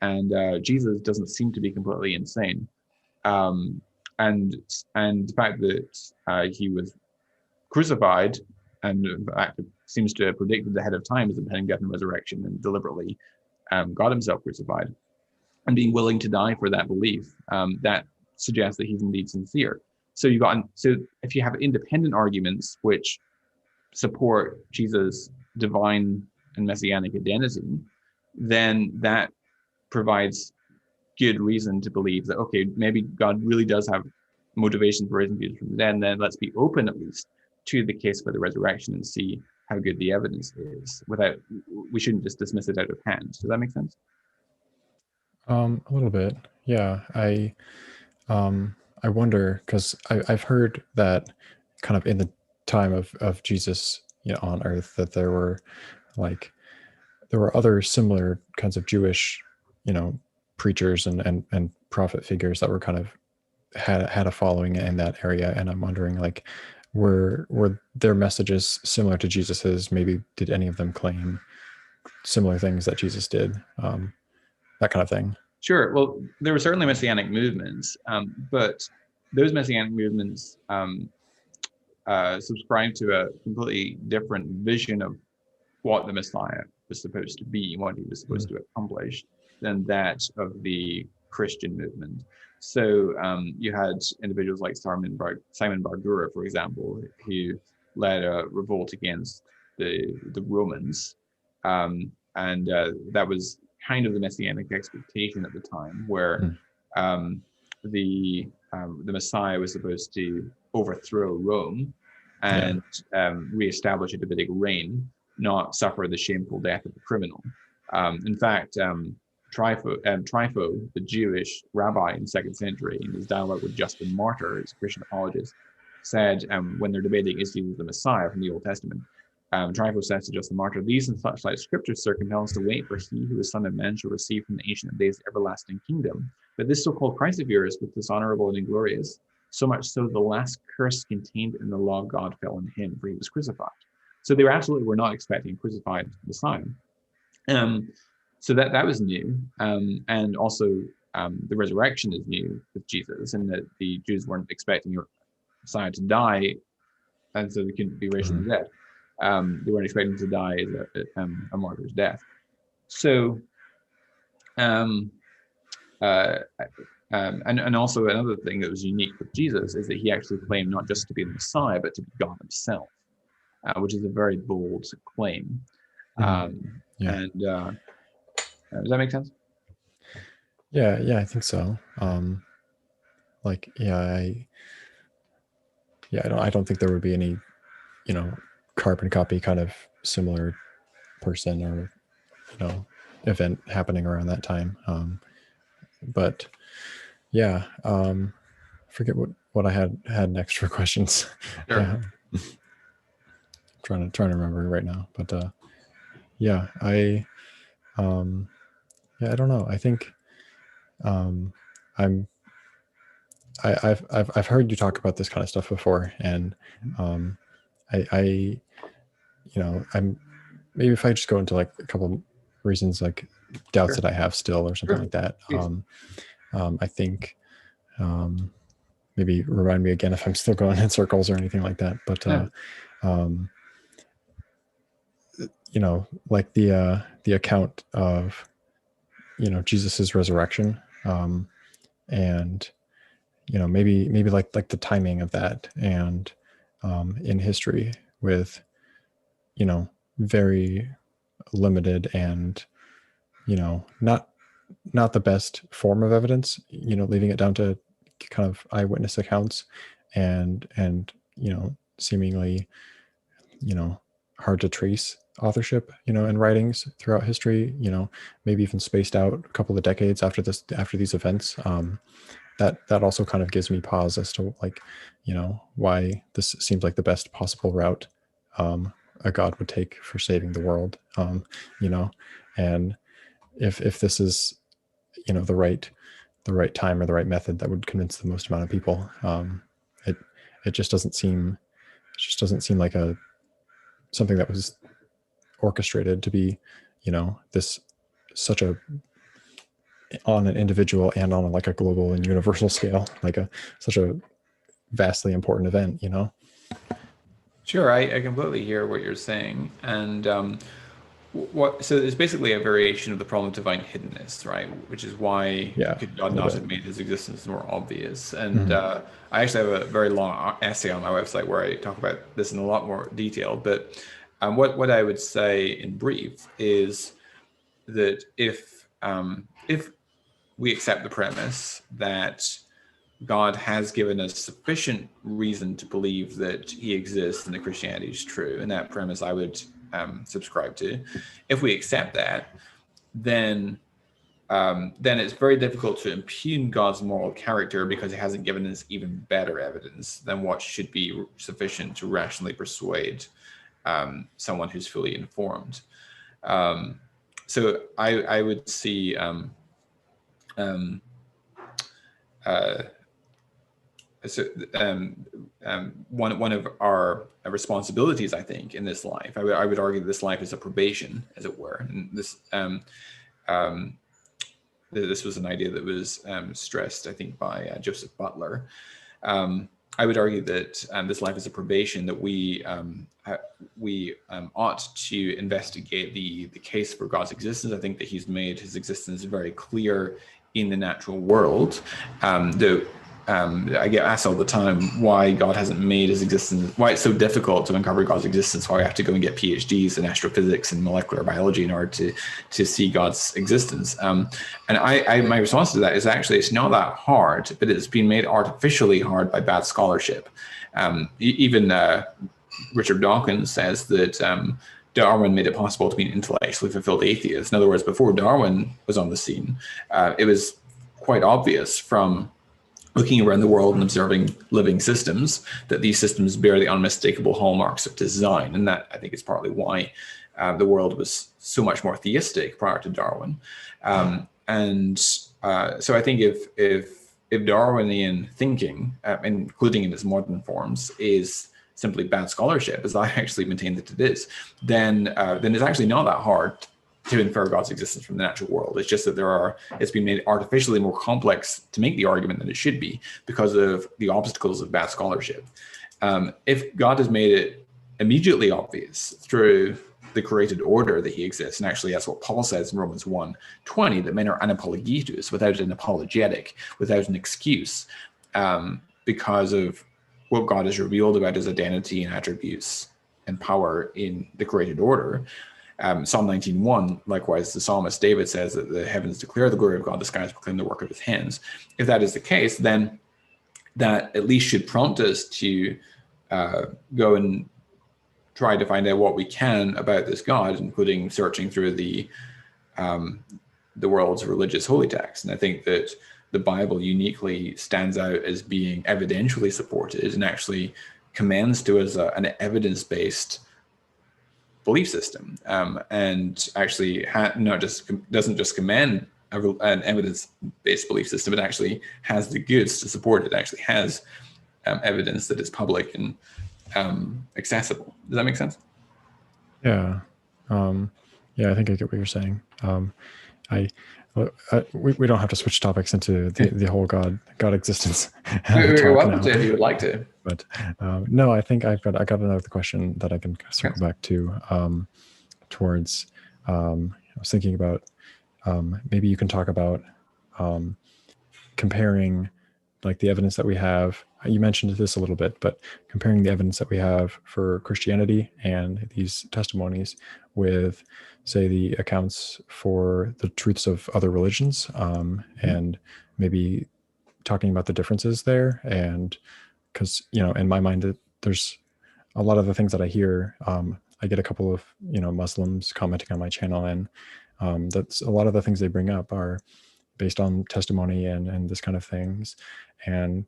And Jesus doesn't seem to be completely insane. And the fact that he was crucified, and in fact seems to have predicted ahead of time his impending death and resurrection, and deliberately got himself crucified, and being willing to die for that belief, that suggests that he's indeed sincere. So if you have independent arguments which support Jesus' divine and messianic identity, then that provides good reason to believe that, okay, maybe God really does have motivation for raising Jesus from the dead, and then let's be open at least to the case for the resurrection and see how good the evidence is. We shouldn't just dismiss it out of hand. Does that make sense? A little bit, yeah. I wonder, because I've heard that kind of in the time of Jesus, on earth, that there were other similar kinds of Jewish, preachers and prophet figures that were kind of had a following in that area. And I'm wondering, were their messages similar to Jesus's? Maybe did any of them claim similar things that Jesus did? That kind of thing. Sure. Well, there were certainly messianic movements, but those messianic movements subscribed to a completely different vision of what the Messiah was supposed to be, what he was supposed to accomplish, than that of the Christian movement. So you had individuals like Simon Bargura, for example, who led a revolt against the Romans, and that was kind of the messianic expectation at the time, where the Messiah was supposed to overthrow Rome and reestablish a Davidic reign, not suffer the shameful death of a criminal. In fact, Trypho, the Jewish rabbi in the 2nd century, in his dialogue with Justin Martyr, his Christian apologist, said, when they're debating is Jesus the Messiah from the Old Testament, Trypho says to Justin Martyr, "These and such like scriptures, sir, compel us to wait for he who is Son of Man shall receive from the Ancient of Days the everlasting kingdom. But this so-called Christ of yours was dishonorable and inglorious, so much so the last curse contained in the law of God fell on him, for he was crucified." So they were not expecting a crucified Messiah. So that was new, and also the resurrection is new with Jesus, and that the Jews weren't expecting your Messiah to die, and so they couldn't be raised from the dead. They weren't expecting to die as a martyr's death. So, and also another thing that was unique with Jesus is that he actually claimed not just to be the Messiah, but to be God himself, which is a very bold claim. And does that make sense? Yeah, I think so. I don't think there would be any, carbon copy kind of similar person or, event happening around that time. But yeah, forget what I had next for questions. Sure. trying to remember right now, but I don't know. I think I've heard you talk about this kind of stuff before, and I'm maybe if I just go into a couple reasons doubts Sure. that I have still or something Sure. like that. Please. I think maybe remind me again if I'm still going in circles or anything like that. But No. um, like the account of Jesus's resurrection, and maybe like the timing of that, and in history with very limited and not the best form of evidence, leaving it down to kind of eyewitness accounts, and seemingly hard to trace authorship in writings throughout history, maybe even spaced out a couple of decades after these events. That also kind of gives me pause as to why this seems like the best possible route a God would take for saving the world. And if this is the right time or the right method that would convince the most amount of people, it just doesn't seem like something that was orchestrated to be this such a on an individual and on like a global and universal scale, like such a vastly important event. Sure, I completely hear what you're saying, and so there's basically a variation of the problem of divine hiddenness, right? Which is why Yeah, could a God little not bit. have made his existence more obvious? And Mhm. I actually have a very long essay on my website where I talk about this in a lot more detail. But what I would say in brief is that if we accept the premise that God has given us sufficient reason to believe that he exists and that Christianity is true, and that premise I would subscribe to. If we accept that, then it's very difficult to impugn God's moral character because he hasn't given us even better evidence than what should be sufficient to rationally persuade someone who's fully informed. So I would see one of our responsibilities, I think, in this life. I would argue that this life is a probation, as it were. And this was an idea that was stressed, I think, by Joseph Butler. I would argue that this life is a probation, that we ought to investigate the case for God's existence. I think that he's made his existence very clear in the natural world. I get asked all the time why God hasn't made his existence, why it's so difficult to uncover God's existence, why we have to go and get PhDs in astrophysics and molecular biology in order to see God's existence. And my response to that is actually it's not that hard, but it's been made artificially hard by bad scholarship. Even Richard Dawkins says that Darwin made it possible to be an intellectually fulfilled atheist. In other words, before Darwin was on the scene, it was quite obvious from looking around the world and observing living systems that these systems bear the unmistakable hallmarks of design. And that, I think, is partly why the world was so much more theistic prior to Darwin. So I think if Darwinian thinking, including in its modern forms, is simply bad scholarship, as I actually maintain that it is, then it's actually not that hard to infer God's existence from the natural world. It's just that it's been made artificially more complex to make the argument than it should be because of the obstacles of bad scholarship. If God has made it immediately obvious through the created order that he exists, and actually that's what Paul says in Romans 1:20, that men are anapologetus, without an apologetic, without an excuse, because of what God has revealed about his identity and attributes and power in the created order. Psalm 19:1, likewise, the psalmist David says that the heavens declare the glory of God, the skies proclaim the work of his hands. If that is the case, then that at least should prompt us to go and try to find out what we can about this God, including searching through the world's religious holy texts. And I think that the Bible uniquely stands out as being evidentially supported and actually commends to us an evidence-based belief system, and actually doesn't just commend an evidence-based belief system. It actually has the goods to support it. It actually has evidence that is public and accessible. Does that make sense? Yeah. Yeah, I think I get what you're saying. I, we don't have to switch topics into the whole God existence You're talk welcome now. to if you would like to. But no, I think I got another question that I can circle back to towards. I was thinking about maybe you can talk about comparing like the evidence that we have. You mentioned this a little bit, but comparing the evidence that we have for Christianity and these testimonies with, say, the accounts for the truths of other religions, and maybe talking about the differences there. And because, in my mind, there's a lot of the things that I hear. I get a couple of, Muslims commenting on my channel, and that's a lot of the things they bring up are based on testimony and this kind of things. And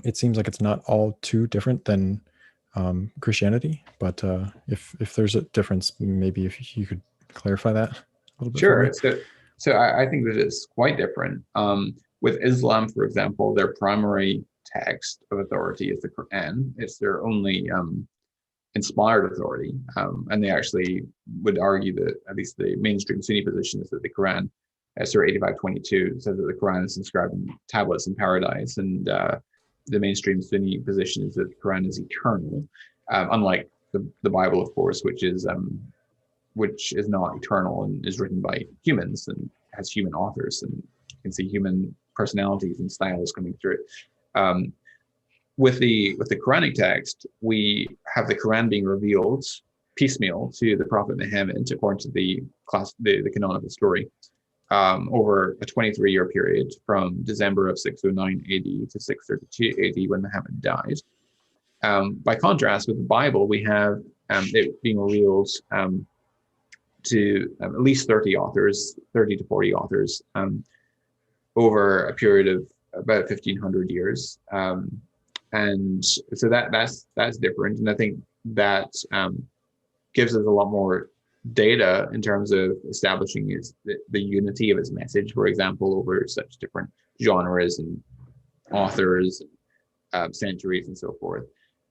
it seems like it's not all too different than Christianity, but if there's a difference, maybe if you could clarify that a little bit. Sure. So I think that it's quite different. With Islam, for example, their primary text of authority is the Quran. It's their only inspired authority. And they actually would argue that, at least the mainstream Sunni position, is that the Quran, Surah 85:22, says that the Quran is inscribed in tablets in paradise. And the mainstream Sunni position is that the Quran is eternal, unlike the Bible, of course, which is not eternal and is written by humans and has human authors, and you can see human personalities and styles coming through it. With the Quranic text, we have the Quran being revealed piecemeal to the Prophet Muhammad, according to the canonical story, over a 23-year period from December of 609 AD to 632 AD, when Muhammad died. By contrast, with the Bible, we have it being revealed to at least 30 to 40 authors, over a period of about 1,500 years. And so that's different. And I think that gives us a lot more data in terms of establishing the unity of its message, for example, over such different genres and authors, centuries, and so forth.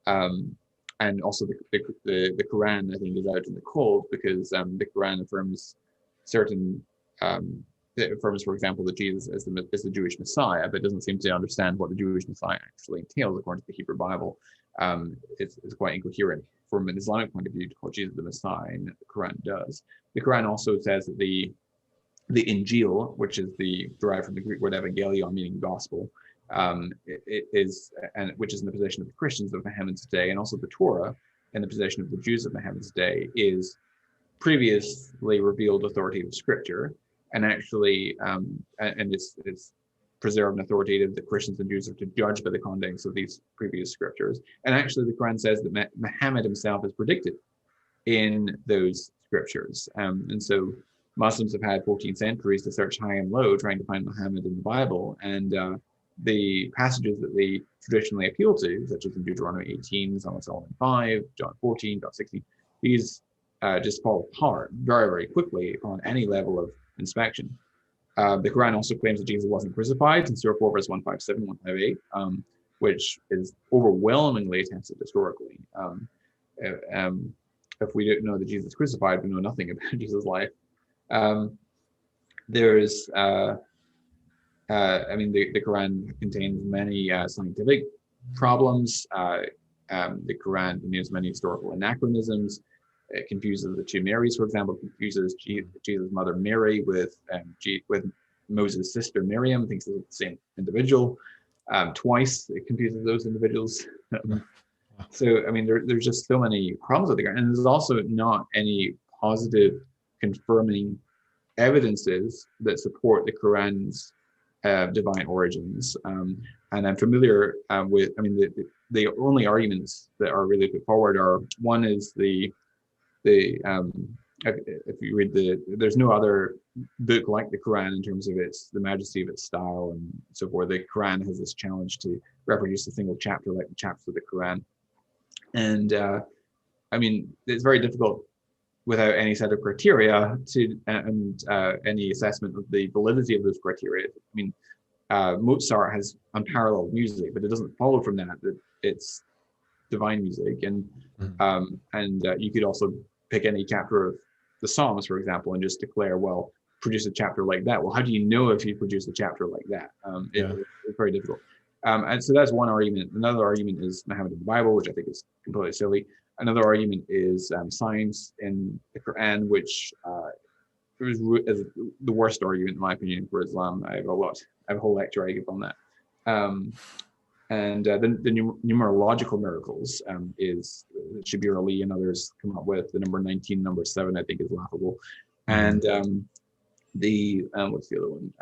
And also the Quran, I think, is out in the cold because the Quran affirms certain, it affirms, for example, that Jesus is the Jewish Messiah, but doesn't seem to understand what the Jewish Messiah actually entails, according to the Hebrew Bible. It's quite incoherent from an Islamic point of view to call Jesus the Messiah, and the Quran does. The Quran also says that the Injil, which is derived from the Greek word evangelion, meaning gospel, which is in the possession of the Christians of Muhammad's day, and also the Torah in the possession of the Jews of Muhammad's day, is previously revealed authoritative scripture, and actually, and it's preserved and authoritative that Christians and Jews are to judge by the contents of these previous scriptures. And actually, the Quran says that Muhammad himself is predicted in those scriptures, and so Muslims have had 14 centuries to search high and low trying to find Muhammad in the Bible, and the passages that they traditionally appeal to, such as in Deuteronomy 18, Psalm 5, John 14, John 16, these just fall apart very, very quickly on any level of inspection. The Quran also claims that Jesus wasn't crucified in Surah 4, verse 157, 158, which is overwhelmingly attested historically. If we don't know that Jesus is crucified, we know nothing about Jesus' life. There's the Quran contains many scientific problems. The Quran contains many historical anachronisms. It confuses the two Marys, for example. It confuses Jesus' mother Mary with Moses' sister Miriam, thinks it's the same individual. Twice it confuses those individuals. So, there's just so many problems with the Quran. And there's also not any positive confirming evidences that support the Quran's divine origins. And I'm familiar with, the only arguments that are really put forward are, one is if you read there's no other book like the Quran in terms of the majesty of its style and so forth. The Quran has this challenge to reproduce a single chapter like the chapters of the Quran. And it's very difficult without any set of criteria and any assessment of the validity of those criteria. Mozart has unparalleled music, but it doesn't follow from that it's divine music. And you could also pick any chapter of the Psalms, for example, and just declare, well, produce a chapter like that. Well, how do you know if you produce a chapter like that? It's very difficult. And so that's one argument. Another argument is Muhammad in the Bible, which I think is completely silly. Another argument is science in the Quran, which is the worst argument in my opinion for Islam. I have a whole lecture I give on that. And the numerological miracles is Shabir Ali and others come up with. The number 19, number 7, I think is laughable. And what's the other one?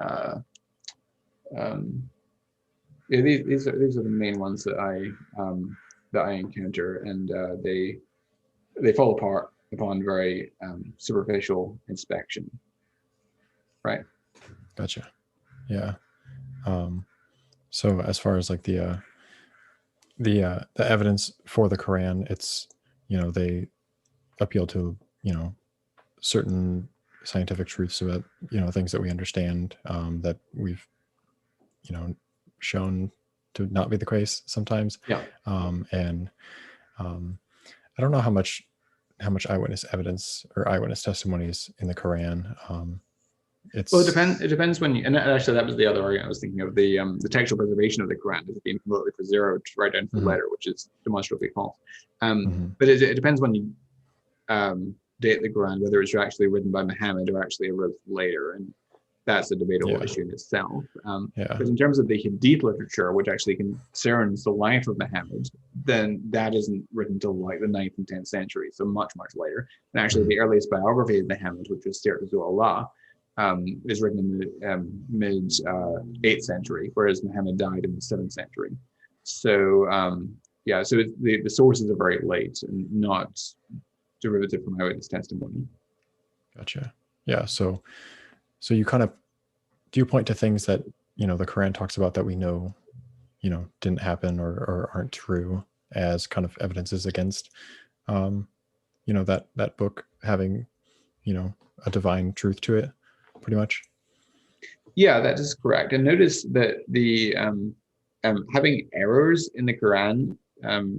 Yeah, these are the main ones that I encounter, and they fall apart upon very superficial inspection. Right. Gotcha. Yeah. So as far as like the evidence for the Quran, it's, they appeal to, certain scientific truths about, things that we understand, that we've, shown to not be the case sometimes. Yeah. And I don't know how much eyewitness evidence or eyewitness testimonies in the Quran. It depends when you, and actually that was the other argument I was thinking of, the textual preservation of the Quran is being completely preserved right down to the letter, which is demonstrably false. But it depends when you date the Quran, whether it's actually written by Muhammad or actually written later, and that's a debatable issue in itself. But in terms of the Hadith literature, which actually concerns the life of Muhammad, then that isn't written until like the 9th and 10th century, so much later. And actually the earliest biography of Muhammad, which was Sirah Allah, is written in the mid 8th century, whereas Muhammad died in the 7th century. So so the sources are very late and not derivative from eyewitness testimony. Gotcha. Yeah. So you kind of, do you point to things that, the Quran talks about that we know, didn't happen or aren't true as kind of evidences against, that book having, a divine truth to it, pretty much? Yeah, that is correct. And notice that the having errors in the Quran,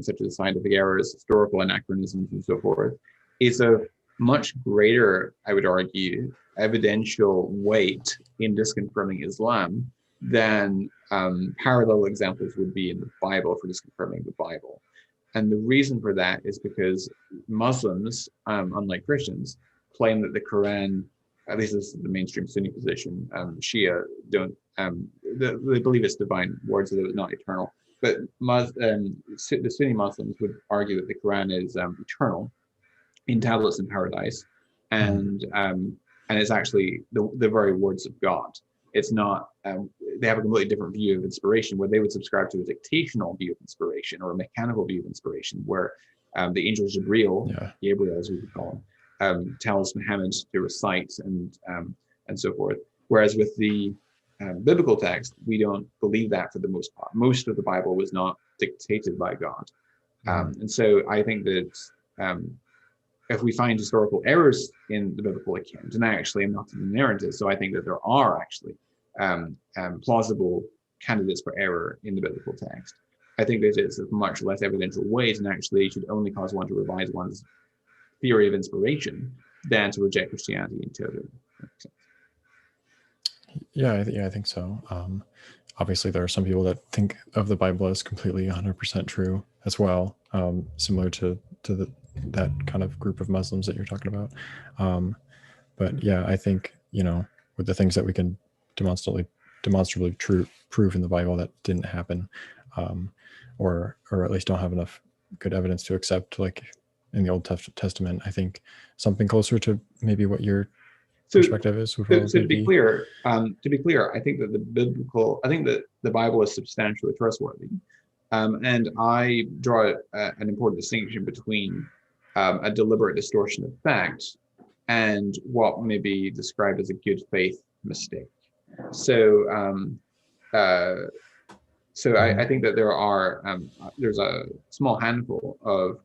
such as scientific errors, historical anachronisms, and so forth, is a much greater, I would argue, evidential weight in disconfirming Islam than parallel examples would be in the Bible for disconfirming the Bible. And the reason for that is because Muslims, unlike Christians, claim that the Quran, at least this is the mainstream Sunni position, Shia don't, they believe it's divine words, although it's not eternal. But the Sunni Muslims would argue that the Quran is eternal, in tablets in paradise, and it's actually the very words of God. It's not. They have a completely different view of inspiration, where they would subscribe to a dictational view of inspiration or a mechanical view of inspiration, where the angel Jibril, Gabriel as we would call him, tells Muhammad to recite and so forth. Whereas with the biblical text, we don't believe that for the most part. Most of the Bible was not dictated by God, and so I think that. If we find historical errors in the biblical account, and I actually am not in the narrative, so I think that there are actually plausible candidates for error in the biblical text. I think that it's a much less evidential weight, and actually should only cause one to revise one's theory of inspiration than to reject Christianity in total. Yeah, I think so. Obviously, there are some people that think of the Bible as completely 100% true as well, similar to that kind of group of Muslims that you're talking about. But yeah, I think, with the things that we can demonstrably prove in the Bible that didn't happen, or at least don't have enough good evidence to accept, like in the Old Testament, I think something closer to maybe what your perspective is. So to be clear, I think that the Bible is substantially trustworthy, and I draw an important distinction between a deliberate distortion of fact and what may be described as a good faith mistake. So, I think that there's a small handful of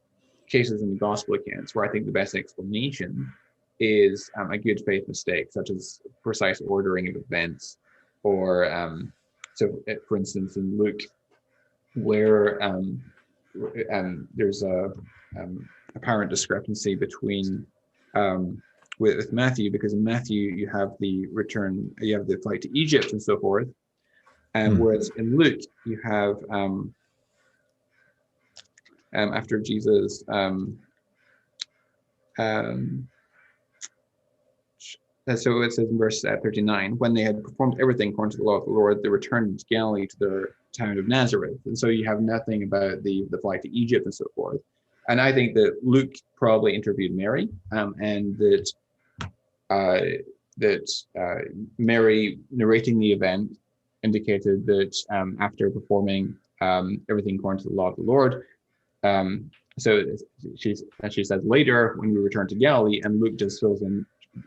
cases in the gospel accounts where I think the best explanation is a good faith mistake, such as precise ordering of events, or for instance in Luke, where there's a apparent discrepancy between with Matthew, because in Matthew you have the return, you have the flight to Egypt and so forth, and whereas in Luke you have after Jesus so it says in verse 39, when they had performed everything according to the law of the Lord, they returned to Galilee to their town of Nazareth. And so you have nothing about the flight to Egypt and so forth. And I think that Luke probably interviewed Mary, and that Mary narrating the event indicated that after performing everything according to the law of the Lord, so she says later when we return to Galilee, and Luke just fills in,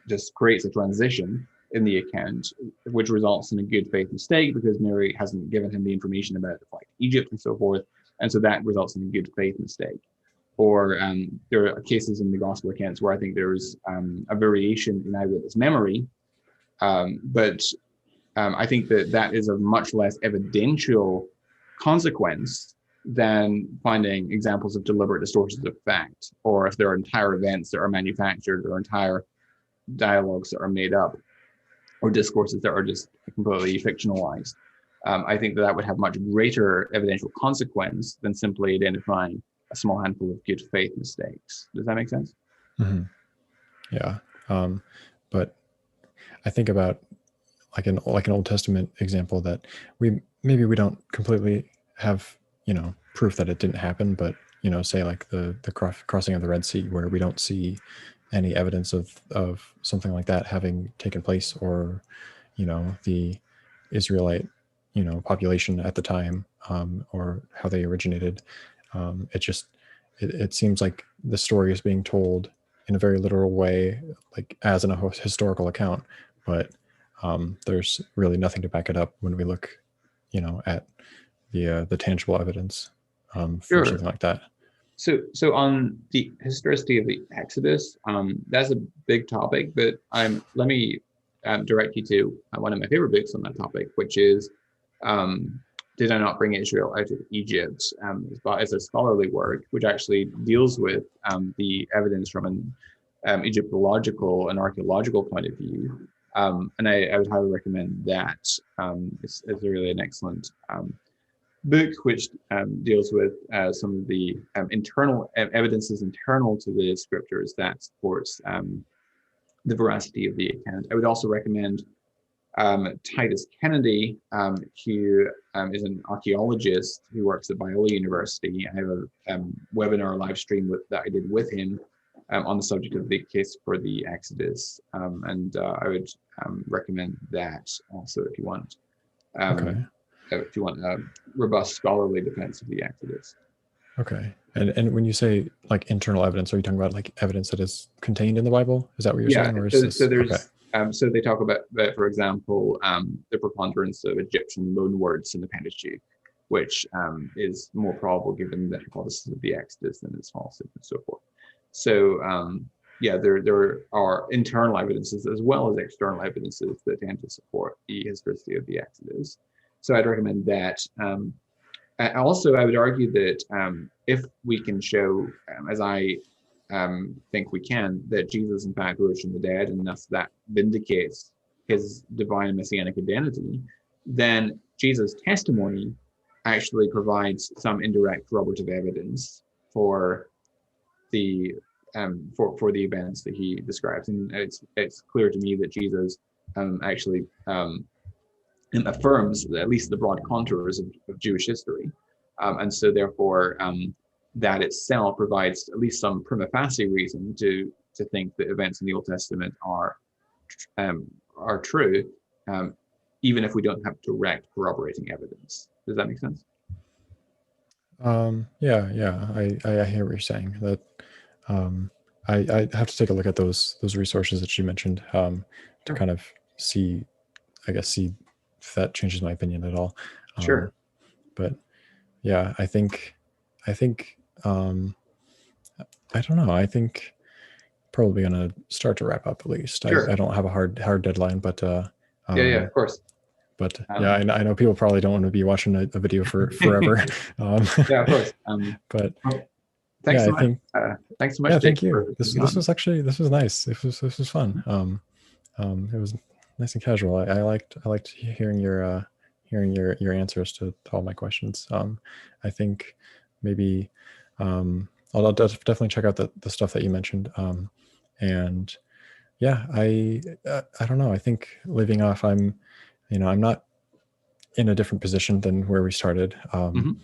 just creates a transition in the account, which results in a good faith mistake because Mary hasn't given him the information about the flight to Egypt and so forth, and so that results in a good faith mistake. Or there are cases in the gospel accounts where I think there's a variation in eyewitness memory, but I think that is a much less evidential consequence than finding examples of deliberate distortions of fact, or if there are entire events that are manufactured or entire dialogues that are made up or discourses that are just completely fictionalized. I think that would have much greater evidential consequence than simply identifying a small handful of good faith mistakes. Does that make sense? Mm-hmm. Yeah. But I think about like an Old Testament example that we don't completely have, proof that it didn't happen, but say like the crossing of the Red Sea, where we don't see any evidence of something like that having taken place, or the Israelite population at the time, or how they originated. It seems like the story is being told in a very literal way, like as in a historical account, but there's really nothing to back it up when we look at the tangible evidence for something like that. So on the historicity of the Exodus, that's a big topic, but let me direct you to one of my favorite books on that topic, which is Did I Not Bring Israel Out of Egypt? It's a scholarly work which actually deals with the evidence from an Egyptological and archaeological point of view. And I would highly recommend that. It's really an excellent book which deals with some of the internal evidences internal to the scriptures that supports the veracity of the account. I would also recommend Titus Kennedy, who is an archaeologist who works at Biola University. I have a webinar live stream that I did with him on the subject of the case for the Exodus, and I would recommend that also if you want. If you want a robust scholarly defense of the Exodus. Okay. And when you say like internal evidence, are you talking about like evidence that is contained in the Bible? Is that what you're saying? Or so there's so they talk about for example, the preponderance of Egyptian loanwords in the Pentateuch, which is more probable given the hypothesis of the Exodus than its falsehood and so forth. So there are internal evidences as well as external evidences that tend to support the historicity of the Exodus. So I'd recommend that. Also, I would argue that if we can show, as I think we can, that Jesus in fact rose from the dead, and thus that vindicates his divine and messianic identity, then Jesus' testimony actually provides some indirect corroborative evidence for the events that he describes. And it's clear to me that Jesus actually affirms at least the broad contours of Jewish history. And so therefore, that itself provides at least some prima facie reason to think that events in the Old Testament are true, even if we don't have direct corroborating evidence. Does that make sense? Yeah. I hear what you're saying. That I have to take a look at those resources that you mentioned to kind of see if that changes my opinion at all. Sure. But yeah, I think I don't know. I think probably gonna start to wrap up at least. Sure. I don't have a hard deadline, but yeah, of course. But yeah, I know people probably don't want to be watching a video for forever. Yeah, of course. But thanks Yeah, so I much. think. Thanks so much, Yeah, Jake, thank you. for This being on. was actually, this was nice. This was fun. It was nice and casual. I liked hearing your answers to all my questions. I think maybe I'll definitely check out the stuff that you mentioned. And yeah, I don't know. I think leaving off, I'm not in a different position than where we started. Mhm.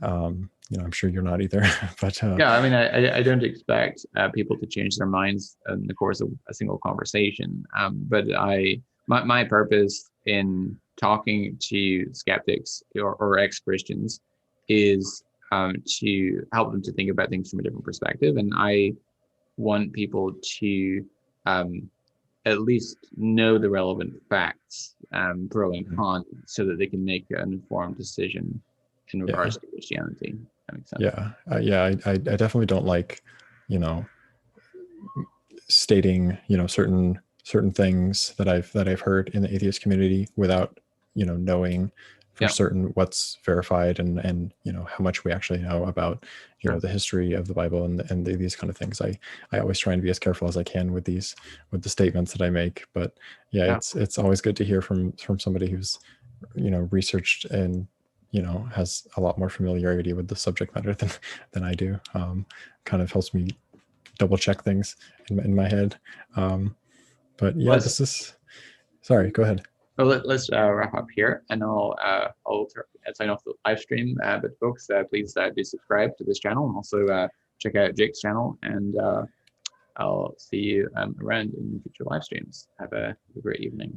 I'm sure you're not either, but Yeah, I mean, I don't expect people to change their minds in the course of a single conversation. But my purpose in talking to skeptics or ex-Christians is to help them to think about things from a different perspective. And I want people to at least know the relevant facts, pro and con, so that they can make an informed decision in yeah, regards to Christianity. That makes sense. I definitely don't like, you know, stating, certain things that I've heard in the atheist community without, knowing for Yeah, certain what's verified and how much we actually know about, sure. the history of the Bible and these kind of things. I always try and be as careful as I can with the statements that I make. But yeah, Yeah. it's always good to hear from somebody who's, researched and has a lot more familiarity with the subject matter than I do. Kind of helps me double check things in my head. But yeah, Let's this is, sorry, go ahead. let's wrap up here, and I'll sign off the live stream. But folks, please do subscribe to this channel, and also check out Jake's channel. And I'll see you around in future live streams. Have a great evening.